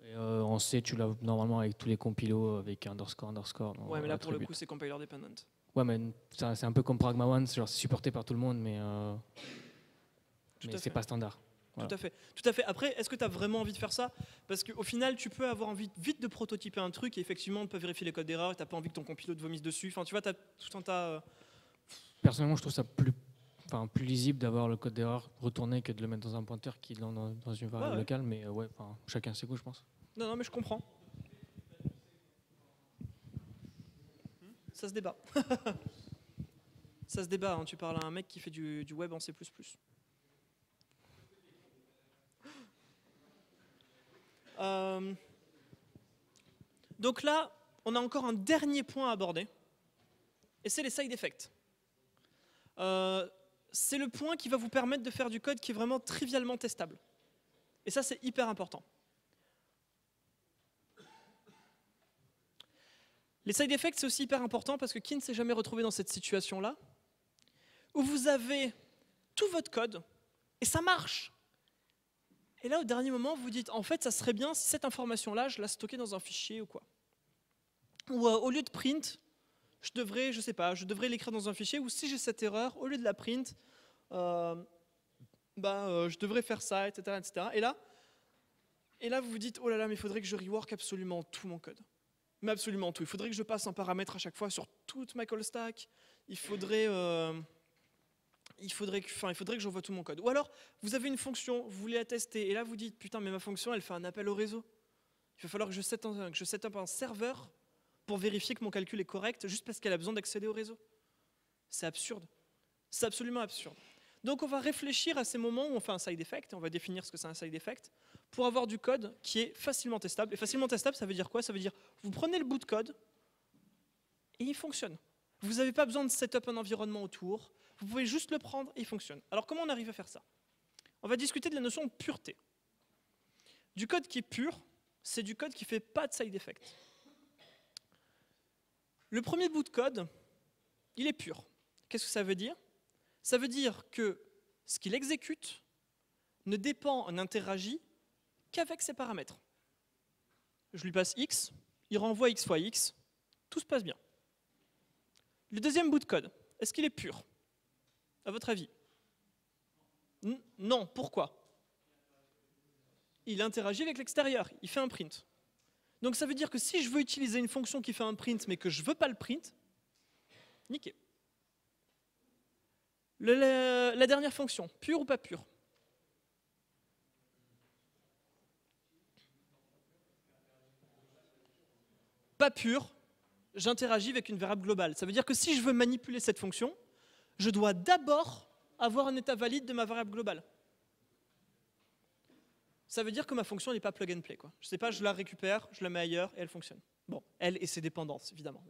Et, en C, tu l'as normalement avec tous les compilos, avec underscore. Ouais, mais là pour le coup, c'est compiler dependent. Ouais, mais c'est un peu comme Pragma One, c'est supporté par tout le monde, mais c'est pas standard. Voilà. Tout à fait. Après, est-ce que tu as vraiment envie de faire ça? Parce qu'au final, tu peux avoir envie vite de prototyper un truc et effectivement de pas vérifier les codes d'erreur et tu n'as pas envie que ton compilo te vomisse dessus. Enfin, tu vois, tu as tout un tas... Personnellement, je trouve ça plus lisible d'avoir le code d'erreur retourné que de le mettre dans un pointeur qui est dans une variable locale, mais chacun ses goûts, je pense. Non, mais je comprends. Ça se débat. Ça se débat, hein. Tu parles à un mec qui fait du web en C++. Donc là, on a encore un dernier point à aborder, et c'est les side effects. C'est le point qui va vous permettre de faire du code qui est vraiment trivialement testable. Et ça, c'est hyper important. Les side effects, c'est aussi hyper important parce que qui ne s'est jamais retrouvé dans cette situation-là, où vous avez tout votre code, et ça marche. Et là, au dernier moment, vous dites, en fait, ça serait bien si cette information-là, je la stockais dans un fichier ou quoi. Ou au lieu de print, je devrais l'écrire dans un fichier, ou si j'ai cette erreur, au lieu de la print, je devrais faire ça, etc., etc. Et là, vous vous dites, oh là là, mais il faudrait que je rework absolument tout mon code. Mais absolument tout. Il faudrait que je passe un paramètre à chaque fois sur toute ma call stack. Il faudrait que j'envoie tout mon code. Ou alors, vous avez une fonction, vous voulez la tester, et là vous dites, putain, mais ma fonction, elle fait un appel au réseau. Il va falloir que je set up un serveur pour vérifier que mon calcul est correct, juste parce qu'elle a besoin d'accéder au réseau. C'est absurde. C'est absolument absurde. Donc on va réfléchir à ces moments où on fait un side effect, on va définir ce que c'est un side effect, pour avoir du code qui est facilement testable. Et facilement testable, ça veut dire quoi? Ça veut dire, vous prenez le bout de code, et il fonctionne. Vous n'avez pas besoin de setup un environnement autour, vous pouvez juste le prendre et il fonctionne. Alors comment on arrive à faire ça? On va discuter de la notion de pureté. Du code qui est pur, c'est du code qui ne fait pas de side effect. Le premier bout de code, il est pur. Qu'est-ce que ça veut dire? Ça veut dire que ce qu'il exécute n'interagit qu'avec ses paramètres. Je lui passe x, il renvoie x fois x, tout se passe bien. Le deuxième bout de code, est-ce qu'il est pur? À votre avis? Non, pourquoi? Il interagit avec l'extérieur, il fait un print. Donc ça veut dire que si je veux utiliser une fonction qui fait un print mais que je ne veux pas le print, niqué. La dernière fonction, pure ou pas pure? Pas pure, j'interagis avec une variable globale. Ça veut dire que si je veux manipuler cette fonction, je dois d'abord avoir un état valide de ma variable globale. Ça veut dire que ma fonction n'est pas plug and play, quoi. Je sais pas, je la récupère, je la mets ailleurs et elle fonctionne. Bon, elle et ses dépendances, évidemment.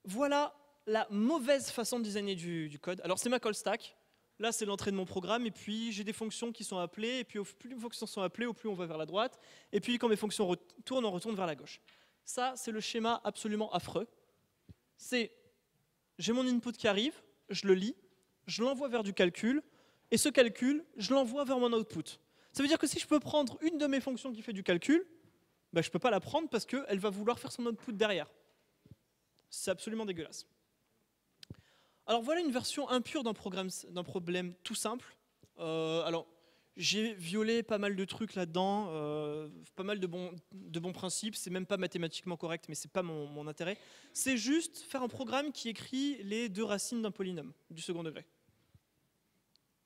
Voilà la mauvaise façon de designer du code. Alors c'est ma call stack. Là, c'est l'entrée de mon programme, et puis j'ai des fonctions qui sont appelées, et puis au plus les fonctions sont appelées, au plus on va vers la droite, et puis quand mes fonctions retournent, on retourne vers la gauche. Ça, c'est le schéma absolument affreux. J'ai mon input qui arrive, je le lis, je l'envoie vers du calcul, et ce calcul, je l'envoie vers mon output. Ça veut dire que si je peux prendre une de mes fonctions qui fait du calcul, ben, je ne peux pas la prendre parce qu'elle va vouloir faire son output derrière. C'est absolument dégueulasse. Alors voilà une version impure d'un problème tout simple. Alors j'ai violé pas mal de trucs là-dedans, pas mal de bons principes. C'est même pas mathématiquement correct, mais c'est pas mon intérêt. C'est juste faire un programme qui écrit les deux racines d'un polynôme du second degré.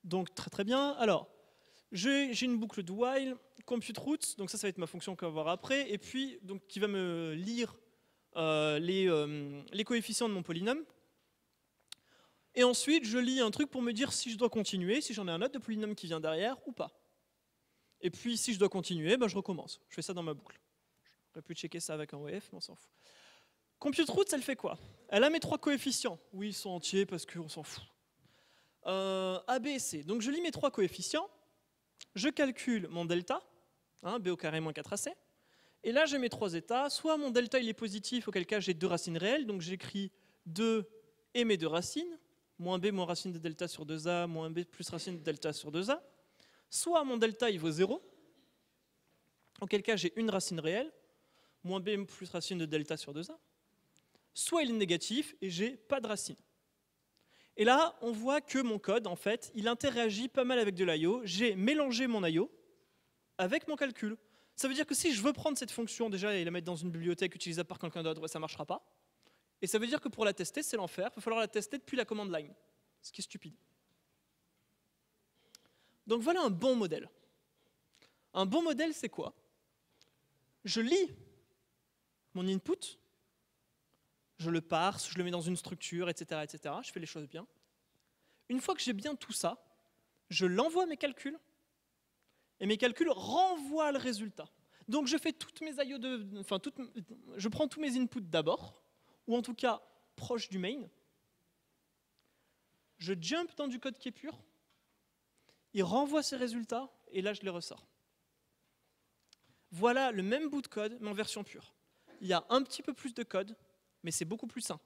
Donc très très bien. Alors j'ai une boucle de while, compute roots, donc ça va être ma fonction qu'on va voir après, et puis donc qui va me lire les coefficients de mon polynôme. Et ensuite, je lis un truc pour me dire si je dois continuer, si j'en ai un autre de polynôme qui vient derrière ou pas. Et puis, si je dois continuer, ben, je recommence. Je fais ça dans ma boucle. J'aurais pu checker ça avec un OF, mais on s'en fout. Compute roots, elle fait quoi? Elle a mes trois coefficients. Oui, ils sont entiers parce qu'on s'en fout. A, B et C. Donc, je lis mes trois coefficients. Je calcule mon delta, B au carré moins 4AC. Et là, j'ai mes trois états. Soit mon delta il est positif, auquel cas j'ai deux racines réelles. Donc, j'écris 2 et mes deux racines. Moins b moins racine de delta sur 2a, moins b plus racine de delta sur 2a. Soit mon delta il vaut 0, auquel cas j'ai une racine réelle, moins b plus racine de delta sur 2a. Soit il est négatif et j'ai pas de racine. Et là, on voit que mon code, en fait, il interagit pas mal avec de l'IO. J'ai mélangé mon IO avec mon calcul. Ça veut dire que si je veux prendre cette fonction déjà et la mettre dans une bibliothèque utilisable par quelqu'un d'autre, ça ne marchera pas. Et ça veut dire que pour la tester, c'est l'enfer. Il va falloir la tester depuis la command line, ce qui est stupide. Donc voilà un bon modèle. Un bon modèle, c'est quoi? Je lis mon input, je le parse, je le mets dans une structure, etc., etc. Je fais les choses bien. Une fois que j'ai bien tout ça, je l'envoie à mes calculs, et mes calculs renvoient le résultat. Donc je fais toutes mes IO je prends tous mes inputs d'abord, ou en tout cas proche du main. Je jump dans du code qui est pur, il renvoie ses résultats, et là je les ressors. Voilà le même bout de code, mais en version pure. Il y a un petit peu plus de code, mais c'est beaucoup plus sain.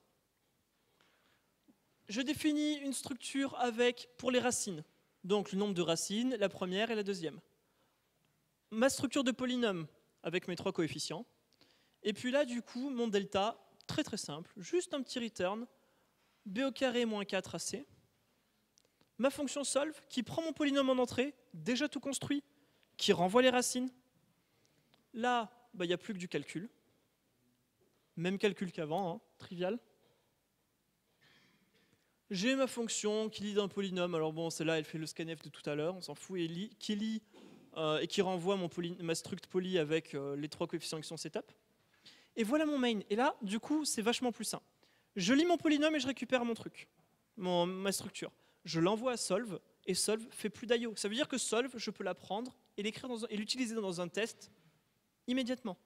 Je définis une structure avec, pour les racines, donc le nombre de racines, la première et la deuxième. Ma structure de polynôme avec mes trois coefficients. Et puis là, du coup, mon delta, très très simple, juste un petit return, b au carré moins 4ac. Ma fonction solve, qui prend mon polynôme en entrée, déjà tout construit, qui renvoie les racines. Là, il n'y a plus que du calcul. Même calcul qu'avant, trivial. J'ai ma fonction qui lit d'un polynôme. Alors bon, celle-là, elle fait le scanf de tout à l'heure, on s'en fout, qui lit et qui renvoie ma struct poly avec les trois coefficients qui sont setup. Et voilà mon main. Et là, du coup, c'est vachement plus simple. Je lis mon polynôme et je récupère mon truc, ma structure. Je l'envoie à solve, et solve fait plus d'IO. Ça veut dire que solve, je peux la prendre et l'utiliser dans un test immédiatement.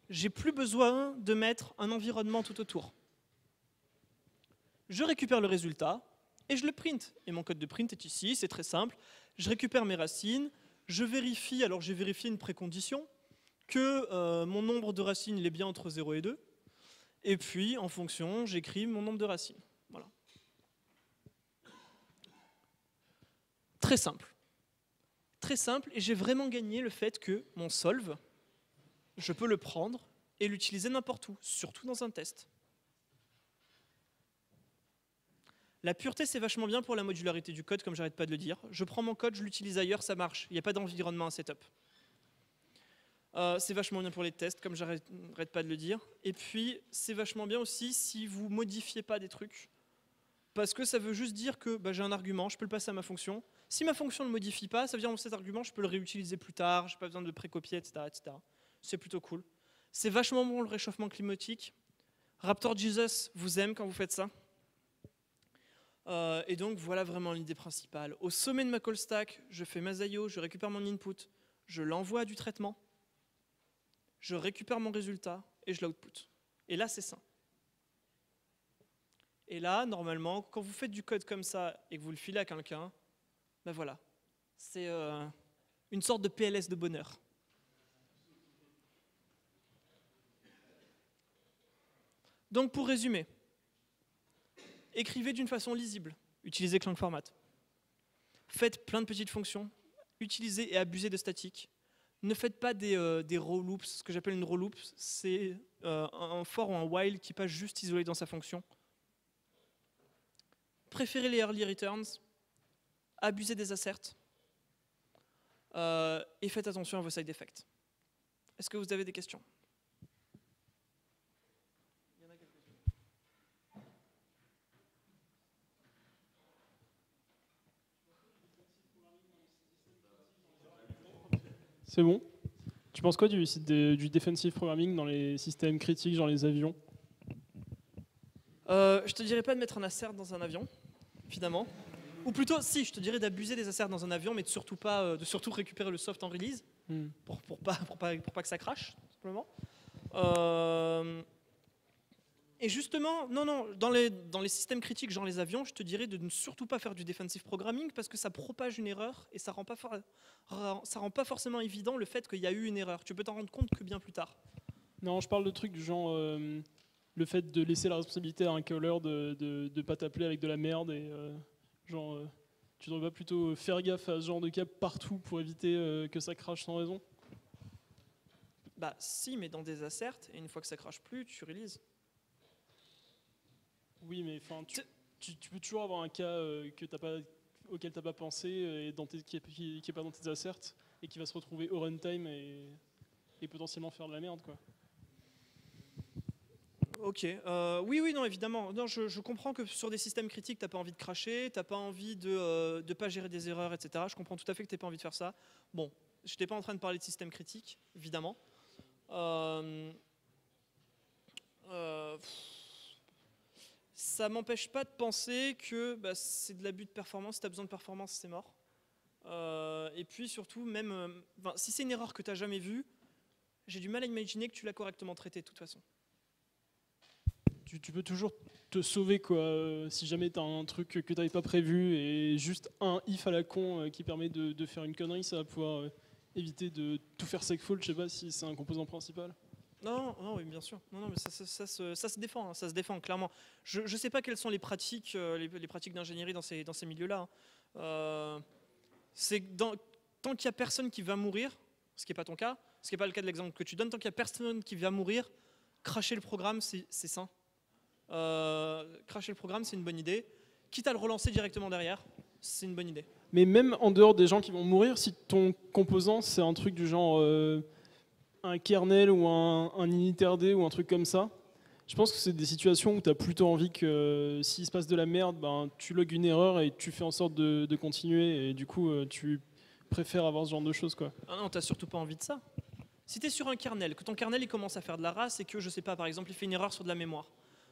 J'ai plus besoin de mettre un environnement tout autour. Je récupère le résultat et je le print. Et mon code de print est ici, c'est très simple. Je récupère mes racines, je vérifie, alors j'ai vérifié une précondition, que mon nombre de racines il est bien entre 0 et 2. Et puis, en fonction, j'écris mon nombre de racines. Voilà. Très simple. Très simple, et j'ai vraiment gagné le fait que mon solve, je peux le prendre et l'utiliser n'importe où, surtout dans un test. La pureté, c'est vachement bien pour la modularité du code, comme j'arrête pas de le dire. Je prends mon code, je l'utilise ailleurs, ça marche. Il n'y a pas d'environnement à setup. C'est vachement bien pour les tests, comme j'arrête pas de le dire. Et puis, c'est vachement bien aussi si vous modifiez pas des trucs. parce que ça veut juste dire que j'ai un argument, je peux le passer à ma fonction. Si ma fonction ne le modifie pas, ça veut dire que cet argument, je peux le réutiliser plus tard, je n'ai pas besoin de le précopier, etc., etc. C'est plutôt cool. C'est vachement bon le réchauffement climatique. Raptor Jesus vous aime quand vous faites ça. Et donc voilà vraiment l'idée principale. Au sommet de ma call stack, je fais ma IO, je récupère mon input, je l'envoie à du traitement, je récupère mon résultat et je l'output. Et là, c'est sain. Et là, normalement, quand vous faites du code comme ça et que vous le filez à quelqu'un, ben voilà, c'est une sorte de PLS de bonheur. Donc pour résumer, écrivez d'une façon lisible, utilisez Clang Format. Faites plein de petites fonctions, utilisez et abusez de statique. Ne faites pas des row loops. Ce que j'appelle une row loop, c'est un for ou un while qui passe juste isolé dans sa fonction. Préférez les early returns, abusez des asserts, et faites attention à vos side effects. Est-ce que vous avez des questions ? C'est bon. Tu penses quoi du defensive programming dans les systèmes critiques, genre les avions ? Je te dirais pas de mettre un assert dans un avion, évidemment. Ou plutôt, si, je te dirais d'abuser des asserts dans un avion, mais de surtout récupérer le soft en release, pour pas que ça crache, tout simplement. Et justement, non, dans les systèmes critiques, genre les avions, je te dirais de ne surtout pas faire du defensive programming parce que ça propage une erreur et ça rend pas forcément évident le fait qu'il y a eu une erreur. Tu peux t'en rendre compte que bien plus tard. Non, je parle de trucs du genre le fait de laisser la responsabilité à un caller de ne pas t'appeler avec de la merde et tu devrais pas plutôt faire gaffe à ce genre de cas partout pour éviter que ça crache sans raison ? Bah si, mais dans des asserts, et une fois que ça crache plus, tu releases. Oui, mais tu peux toujours avoir un cas auquel tu n'as pas pensé et qui n'est pas dans tes asserts et qui va se retrouver au runtime et potentiellement faire de la merde, quoi. Ok, oui, non, évidemment. Non, je comprends que sur des systèmes critiques, tu n'as pas envie de cracher, tu n'as pas envie de ne pas gérer des erreurs, etc. Je comprends tout à fait que tu n'aies pas envie de faire ça. Bon, je n'étais pas en train de parler de systèmes critiques, évidemment. Ça m'empêche pas de penser que c'est de l'abus de performance. Si tu as besoin de performance, c'est mort. Et puis surtout, même si c'est une erreur que tu n'as jamais vue, j'ai du mal à imaginer que tu l'as correctement traitée de toute façon. Tu peux toujours te sauver, quoi, si jamais tu as un truc que tu n'avais pas prévu et juste un if à la con qui permet de faire une connerie, ça va pouvoir éviter de tout faire segfault. Je sais pas si c'est un composant principal. Non, oui, bien sûr. Non, mais ça se défend, hein, ça se défend clairement. Je ne sais pas quelles sont les pratiques d'ingénierie dans ces milieux-là. Tant qu'il n'y a personne qui va mourir, ce qui n'est pas ton cas, ce qui n'est pas le cas de l'exemple que tu donnes, tant qu'il n'y a personne qui va mourir, cracher le programme, c'est sain. Cracher le programme, c'est une bonne idée. Quitte à le relancer directement derrière, c'est une bonne idée. Mais même en dehors des gens qui vont mourir, si ton composant c'est un truc du genre un kernel ou un initRD ou un truc comme ça, je pense que c'est des situations où tu as plutôt envie que s'il se passe de la merde, tu logs une erreur et tu fais en sorte de continuer et du coup tu préfères avoir ce genre de choses, quoi. Ah non, tu n'as surtout pas envie de ça. Si tu es sur un kernel, que ton kernel il commence à faire de la race et que, je sais pas, par exemple, il fait une erreur sur de la mémoire,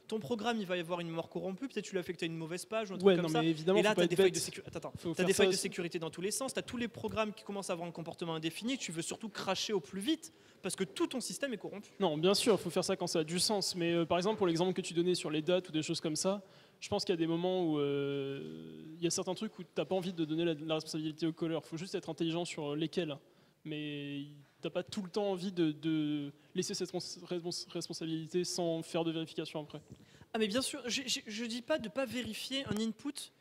ton programme il va y avoir une mémoire corrompue, peut-être tu l'as fait que tu as une mauvaise page ou un truc comme ça. Et là, tu as des failles de sécurité dans tous les sens, tu as tous les programmes qui commencent à avoir un comportement indéfini, tu veux surtout cracher au plus vite parce que tout ton système est corrompu. Non, bien sûr, il faut faire ça quand ça a du sens, mais par exemple, pour l'exemple que tu donnais sur les dates ou des choses comme ça, je pense qu'il y a des moments où il y a certains trucs où tu n'as pas envie de donner la responsabilité au caller, il faut juste être intelligent sur lesquels. Mais tu n'as pas tout le temps envie de laisser cette responsabilité sans faire de vérification après. Ah mais bien sûr, je dis pas de ne pas vérifier un input,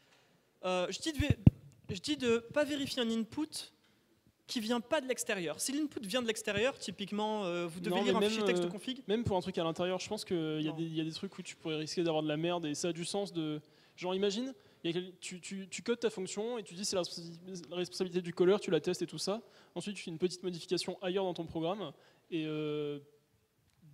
je dis de pas vérifier un input qui vient pas de l'extérieur. Si l'input vient de l'extérieur, typiquement, vous devez lire un fichier texte config. Même pour un truc à l'intérieur, je pense qu'il y a des trucs où tu pourrais risquer d'avoir de la merde et ça a du sens de... Genre imagine, tu codes ta fonction et tu dis c'est la responsabilité du caller, tu la testes et tout ça. Ensuite tu fais une petite modification ailleurs dans ton programme et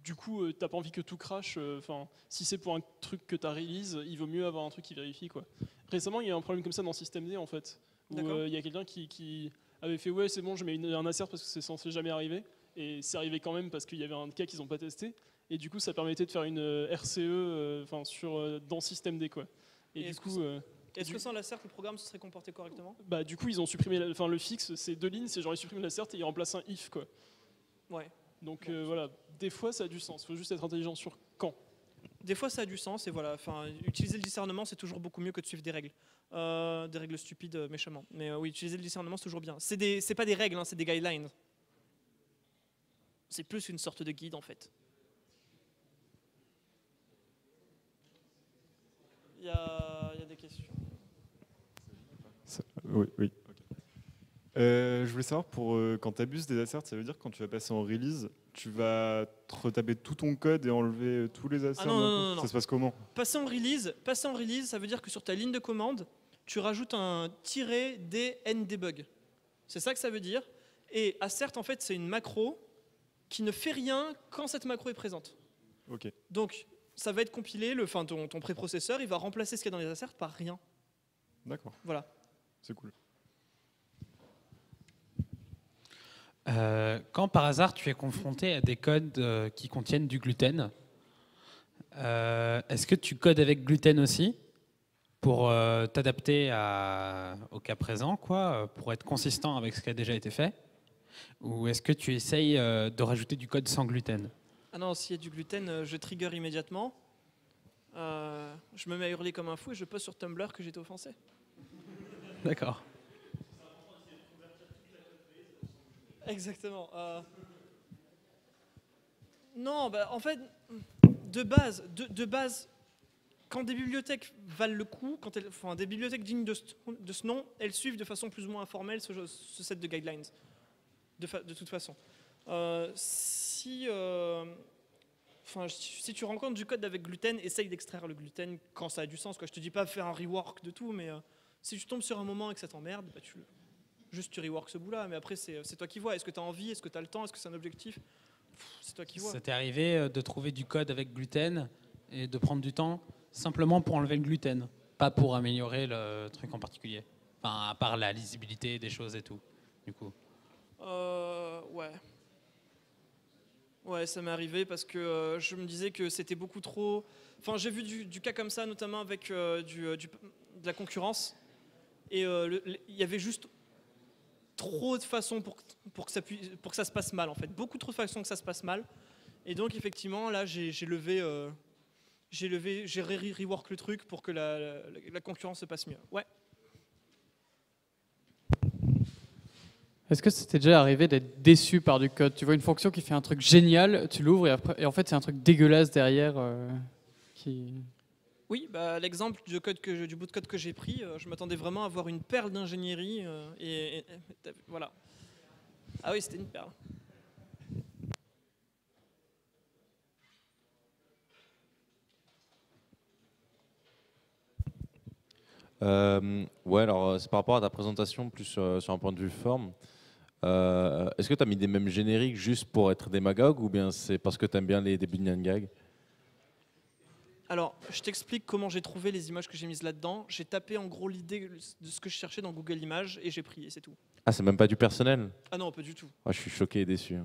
du coup, t'as pas envie que tout crache. Enfin, si c'est pour un truc que t'as release, il vaut mieux avoir un truc qui vérifie, quoi. Récemment, il y a eu un problème comme ça dans systemd en fait, où D'accord. il y a quelqu'un qui avait fait ouais c'est bon, je mets un assert parce que c'est censé jamais arriver, et c'est arrivé quand même parce qu'il y avait un cas qu'ils n'ont pas testé, et du coup ça permettait de faire une RCE dans systemd quoi. Et du est-ce coup, que sans l'assert, le programme se serait comporté correctement? bah du coup ils ont supprimé, le fixe, c'est 2 lignes, c'est genre ils suppriment l'assert et ils remplacent un if quoi. Ouais. Donc voilà, des fois ça a du sens, faut juste être intelligent sur quand. Des fois, ça a du sens, et voilà. Enfin, utiliser le discernement, c'est toujours beaucoup mieux que de suivre des règles stupides méchamment. Mais oui, utiliser le discernement, c'est toujours bien. C'est pas des règles, hein, c'est des guidelines. C'est plus une sorte de guide en fait. Il y a des questions. Oui, oui. Je voulais savoir, quand tu abuses des asserts, ça veut dire que quand tu vas passer en release, tu vas te retaper tout ton code et enlever tous les asserts? Non. Ça se passe comment? Passer en release, ça veut dire que sur ta ligne de commande, tu rajoutes un -debug. C'est ça que ça veut dire. Et assert, en fait, c'est une macro qui ne fait rien quand cette macro est présente. Ok. Donc, ça va être compilé, ton préprocesseur, il va remplacer ce qu'il y a dans les asserts par rien. D'accord. Voilà. C'est cool. Quand par hasard tu es confronté à des codes qui contiennent du gluten, est-ce que tu codes avec gluten aussi pour t'adapter au cas présent, quoi, pour être consistant avec ce qui a déjà été fait? Ou est-ce que tu essayes de rajouter du code sans gluten? Ah non, s'il y a du gluten, je trigger immédiatement. Je me mets à hurler comme un fou et je poste sur Tumblr que j'ai été offensé. D'accord. Exactement. Non, bah, en fait, de base, quand des bibliothèques valent le coup, des bibliothèques dignes de ce nom, elles suivent de façon plus ou moins informelle ce set de guidelines. De toute façon. Si tu rencontres du code avec gluten, essaye d'extraire le gluten quand ça a du sens, quoi. Je te dis pas faire un rework de tout, mais si tu tombes sur un moment et que ça t'emmerde, bah, juste tu rework ce bout-là, mais après c'est toi qui vois. Est-ce que tu as envie? Est-ce que tu as le temps? Est-ce que c'est un objectif? C'est toi qui vois. Ça t'est arrivé de trouver du code avec gluten et de prendre du temps simplement pour enlever le gluten, pas pour améliorer le truc en particulier? Enfin, à part la lisibilité des choses et tout, du coup. Ouais. Ouais, ça m'est arrivé parce que je me disais que c'était beaucoup trop... Enfin, j'ai vu du cas comme ça, notamment avec de la concurrence. Et il y avait juste trop de façons pour que ça se passe mal, en fait. Beaucoup trop de façons que ça se passe mal. Et donc, effectivement, là, j'ai rework le truc pour que la concurrence se passe mieux. Ouais. Est-ce que c'était déjà arrivé d'être déçu par du code? Tu vois une fonction qui fait un truc génial, tu l'ouvres et en fait c'est un truc dégueulasse derrière qui... Oui, bah, l'exemple du bout de code que j'ai pris, je m'attendais vraiment à avoir une perle d'ingénierie et voilà. Ah oui, c'était une perle. Ouais, alors c'est par rapport à ta présentation, plus sur un point de vue forme. Est-ce que tu as mis des mêmes génériques juste pour être démagogue ou bien c'est parce que tu aimes bien les début de gag? Alors, je t'explique comment j'ai trouvé les images que j'ai mises là-dedans. J'ai tapé en gros l'idée de ce que je cherchais dans Google Images et j'ai pris, et c'est tout. Ah, c'est même pas du personnel? Ah non, pas du tout. Ah, je suis choqué et déçu.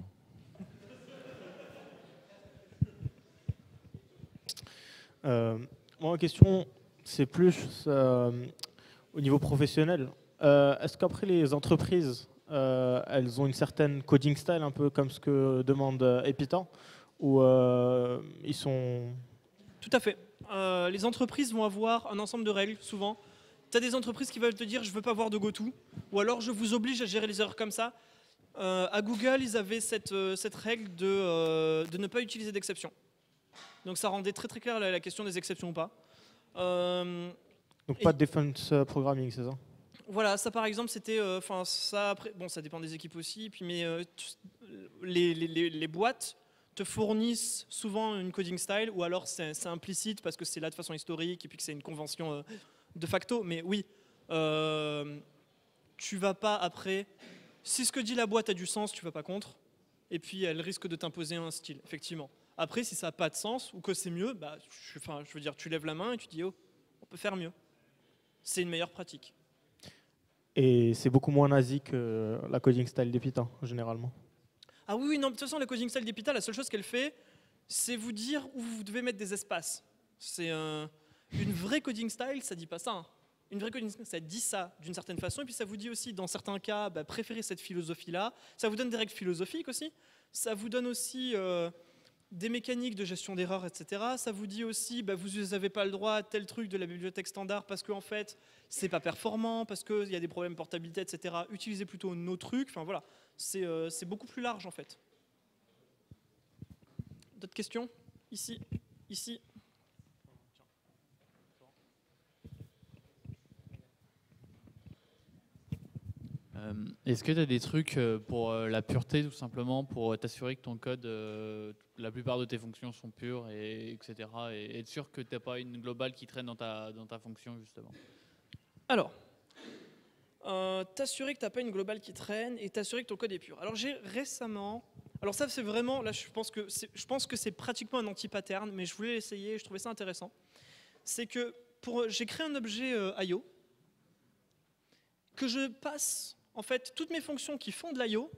Moi, ma question, c'est plus au niveau professionnel. Est-ce qu'après les entreprises, elles ont une certaine coding style, un peu comme ce que demande Epitan, ou ils sont... Tout à fait. Les entreprises vont avoir un ensemble de règles, souvent. Tu as des entreprises qui veulent te dire « je veux pas voir de GoTo » ou alors « je vous oblige à gérer les erreurs comme ça ». À Google, ils avaient cette règle de ne pas utiliser d'exception. Donc ça rendait très très clair la question des exceptions ou pas. Donc pas de defense programming, c'est ça? Voilà, ça par exemple, c'était... ça, après, bon, ça dépend des équipes aussi, puis, mais les boîtes te fournissent souvent une coding style, ou alors c'est implicite parce que c'est là de façon historique et puis que c'est une convention de facto. Mais oui, tu vas pas après... Si ce que dit la boîte a du sens, tu vas pas contre. Et puis elle risque de t'imposer un style, effectivement. Après, si ça n'a pas de sens ou que c'est mieux, bah, je veux dire, tu lèves la main et tu dis, oh, on peut faire mieux. C'est une meilleure pratique. Et c'est beaucoup moins nazi que la coding style d'Epita, généralement. Ah oui, non, de toute façon, la coding style d'Epita, la seule chose qu'elle fait, c'est vous dire où vous devez mettre des espaces. C'est une vraie coding style, ça dit pas ça. Hein. Une vraie coding style, ça dit ça d'une certaine façon, et puis ça vous dit aussi, dans certains cas, bah, préférez cette philosophie-là. Ça vous donne des règles philosophiques aussi. Ça vous donne aussi des mécaniques de gestion d'erreurs, etc. Ça vous dit aussi, bah, vous n'avez pas le droit à tel truc de la bibliothèque standard parce qu'en fait, c'est pas performant, parce qu'il y a des problèmes de portabilité, etc. Utilisez plutôt nos trucs. Enfin voilà, c'est beaucoup plus large en fait. D'autres questions? Ici, ici. Est-ce que tu as des trucs pour la pureté, tout simplement, pour t'assurer que ton code, la plupart de tes fonctions sont pures, etc. Et être sûr que tu n'as pas une globale qui traîne dans ta fonction, justement? Alors, t'assurer que tu n'as pas une globale qui traîne et t'assurer que ton code est pur. Alors j'ai récemment... Alors ça c'est vraiment... Là je pense que c'est pratiquement un anti-pattern, mais je voulais l'essayer, je trouvais ça intéressant. C'est que j'ai créé un objet IO que je passe... En fait, toutes mes fonctions qui font de l'IO,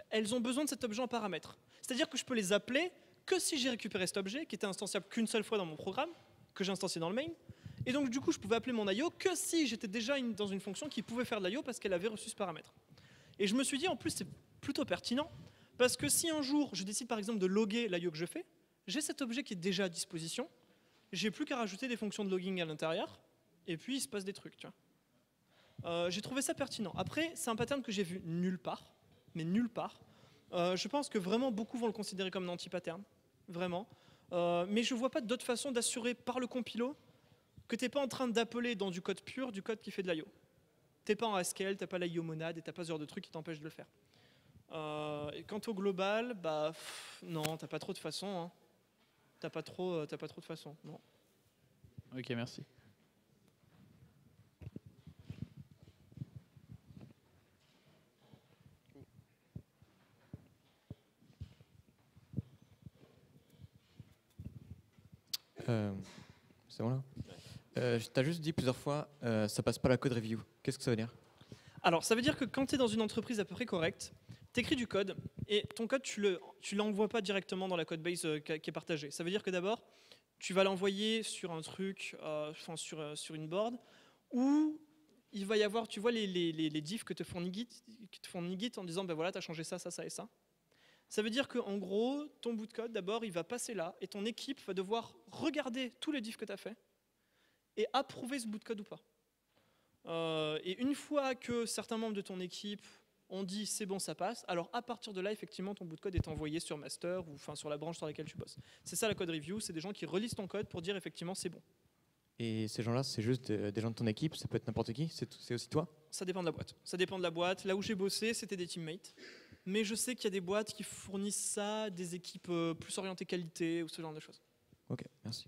elles ont besoin de cet objet en paramètre. C'est-à-dire que je peux les appeler que si j'ai récupéré cet objet, qui était instanciable qu'une seule fois dans mon programme, que j'ai instancié dans le main. Et donc du coup, je pouvais appeler mon IO que si j'étais déjà dans une fonction qui pouvait faire de l'IO parce qu'elle avait reçu ce paramètre. Et je me suis dit, en plus, c'est plutôt pertinent, parce que si un jour, je décide par exemple de loguer l'IO que je fais, j'ai cet objet qui est déjà à disposition, j'ai plus qu'à rajouter des fonctions de logging à l'intérieur, et puis il se passe des trucs, tu vois. J'ai trouvé ça pertinent. Après, c'est un pattern que j'ai vu nulle part, mais nulle part. Je pense que vraiment beaucoup vont le considérer comme un anti-pattern, vraiment. Mais je ne vois pas d'autre façon d'assurer par le compilo que tu n'es pas en train d'appeler dans du code pur, du code qui fait de l'IO. Tu n'es pas en Haskell, tu n'as pas l'IO monade et tu n'as pas ce genre de truc qui t'empêche de le faire. Et quant au global, bah, non, tu n'as pas trop de façon. Hein. Tu n'as pas trop de façon. Non. Ok, merci. C'est bon là. Tu as juste dit plusieurs fois ça passe pas la code review. Qu'est-ce que ça veut dire? Alors, ça veut dire que quand tu es dans une entreprise à peu près correcte, tu écris du code et ton code, tu l'envoies pas directement dans la codebase qui est partagée. Ça veut dire que d'abord, tu vas l'envoyer sur un truc, sur une board où il va y avoir, tu vois, les diffs que te font Nigit en disant, ben voilà, tu as changé ça, ça, ça et ça. Ça veut dire qu'en gros, ton bout de code, d'abord, il va passer là, et ton équipe va devoir regarder tous les diffs que tu as fait et approuver ce bout de code ou pas. Et une fois que certains membres de ton équipe ont dit c'est bon, ça passe, alors à partir de là, effectivement, ton bout de code est envoyé sur master ou sur la branche sur laquelle tu bosses. C'est ça la code review, c'est des gens qui relisent ton code pour dire effectivement c'est bon. Et ces gens-là, c'est juste des gens de ton équipe, ça peut être n'importe qui, c'est aussi toi? Ça dépend de la boîte. Ça dépend de la boîte. Là où j'ai bossé, c'était des teammates. Mais je sais qu'il y a des boîtes qui fournissent ça, des équipes plus orientées qualité ou ce genre de choses. Ok, merci.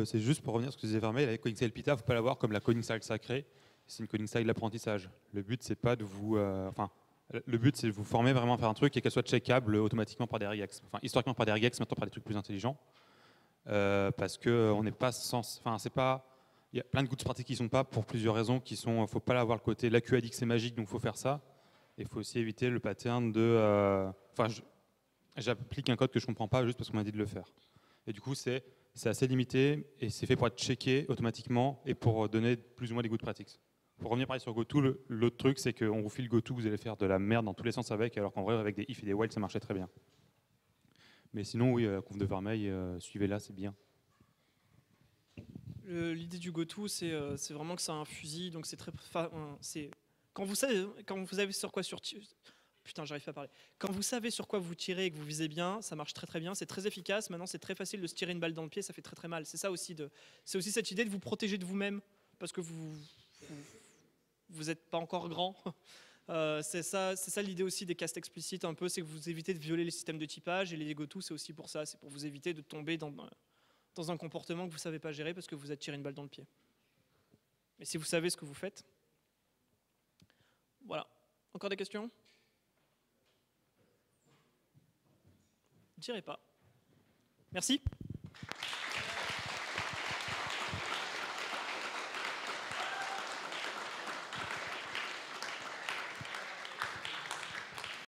C'est juste pour revenir sur ce que disait Vermeil, avec Coding Style Pita, il ne faut pas l'avoir comme la coding style sacrée. C'est une coding style d'apprentissage. Le but, c'est pas de vous, le but, c'est de vous former vraiment à faire un truc et qu'elle soit checkable automatiquement par des regex. Enfin, historiquement par des regex, maintenant par des trucs plus intelligents. Parce que on n'est pas c'est pas. Il y a plein de good pratiques qui sont pas pour plusieurs raisons. Qui sont, faut pas avoir le côté l'AQADX c'est magique, donc faut faire ça. Et il faut aussi éviter le pattern de. J'applique un code que je comprends pas juste parce qu'on m'a dit de le faire. Et du coup, c'est assez limité et c'est fait pour être checké automatiquement et pour donner plus ou moins des good pratiques. Pour revenir pareil sur GoTo, l'autre truc c'est qu'on vous file GoTo, vous allez faire de la merde dans tous les sens avec, alors qu'en vrai avec des if et des while ça marchait très bien. Mais sinon oui, conf de Vermeil, suivez-la, c'est bien. L'idée du GoTo, c'est vraiment que c'est un fusil, donc c'est très, quand vous savez sur quoi putain, j'arrive pas à parler. Quand vous savez sur quoi vous tirez et que vous visez bien, ça marche très très bien, c'est très efficace. Maintenant, c'est très facile de se tirer une balle dans le pied, ça fait très très mal. C'est ça aussi c'est aussi cette idée de vous protéger de vous-même parce que vous n'êtes pas encore grand. C'est ça l'idée aussi des castes explicites un peu, c'est que vous évitez de violer les systèmes de typage et les GoTo, c'est aussi pour ça, c'est pour vous éviter de tomber dans un comportement que vous ne savez pas gérer parce que vous êtes tiré une balle dans le pied. Mais si vous savez ce que vous faites, voilà. Encore des questions? Je dirais pas. Merci.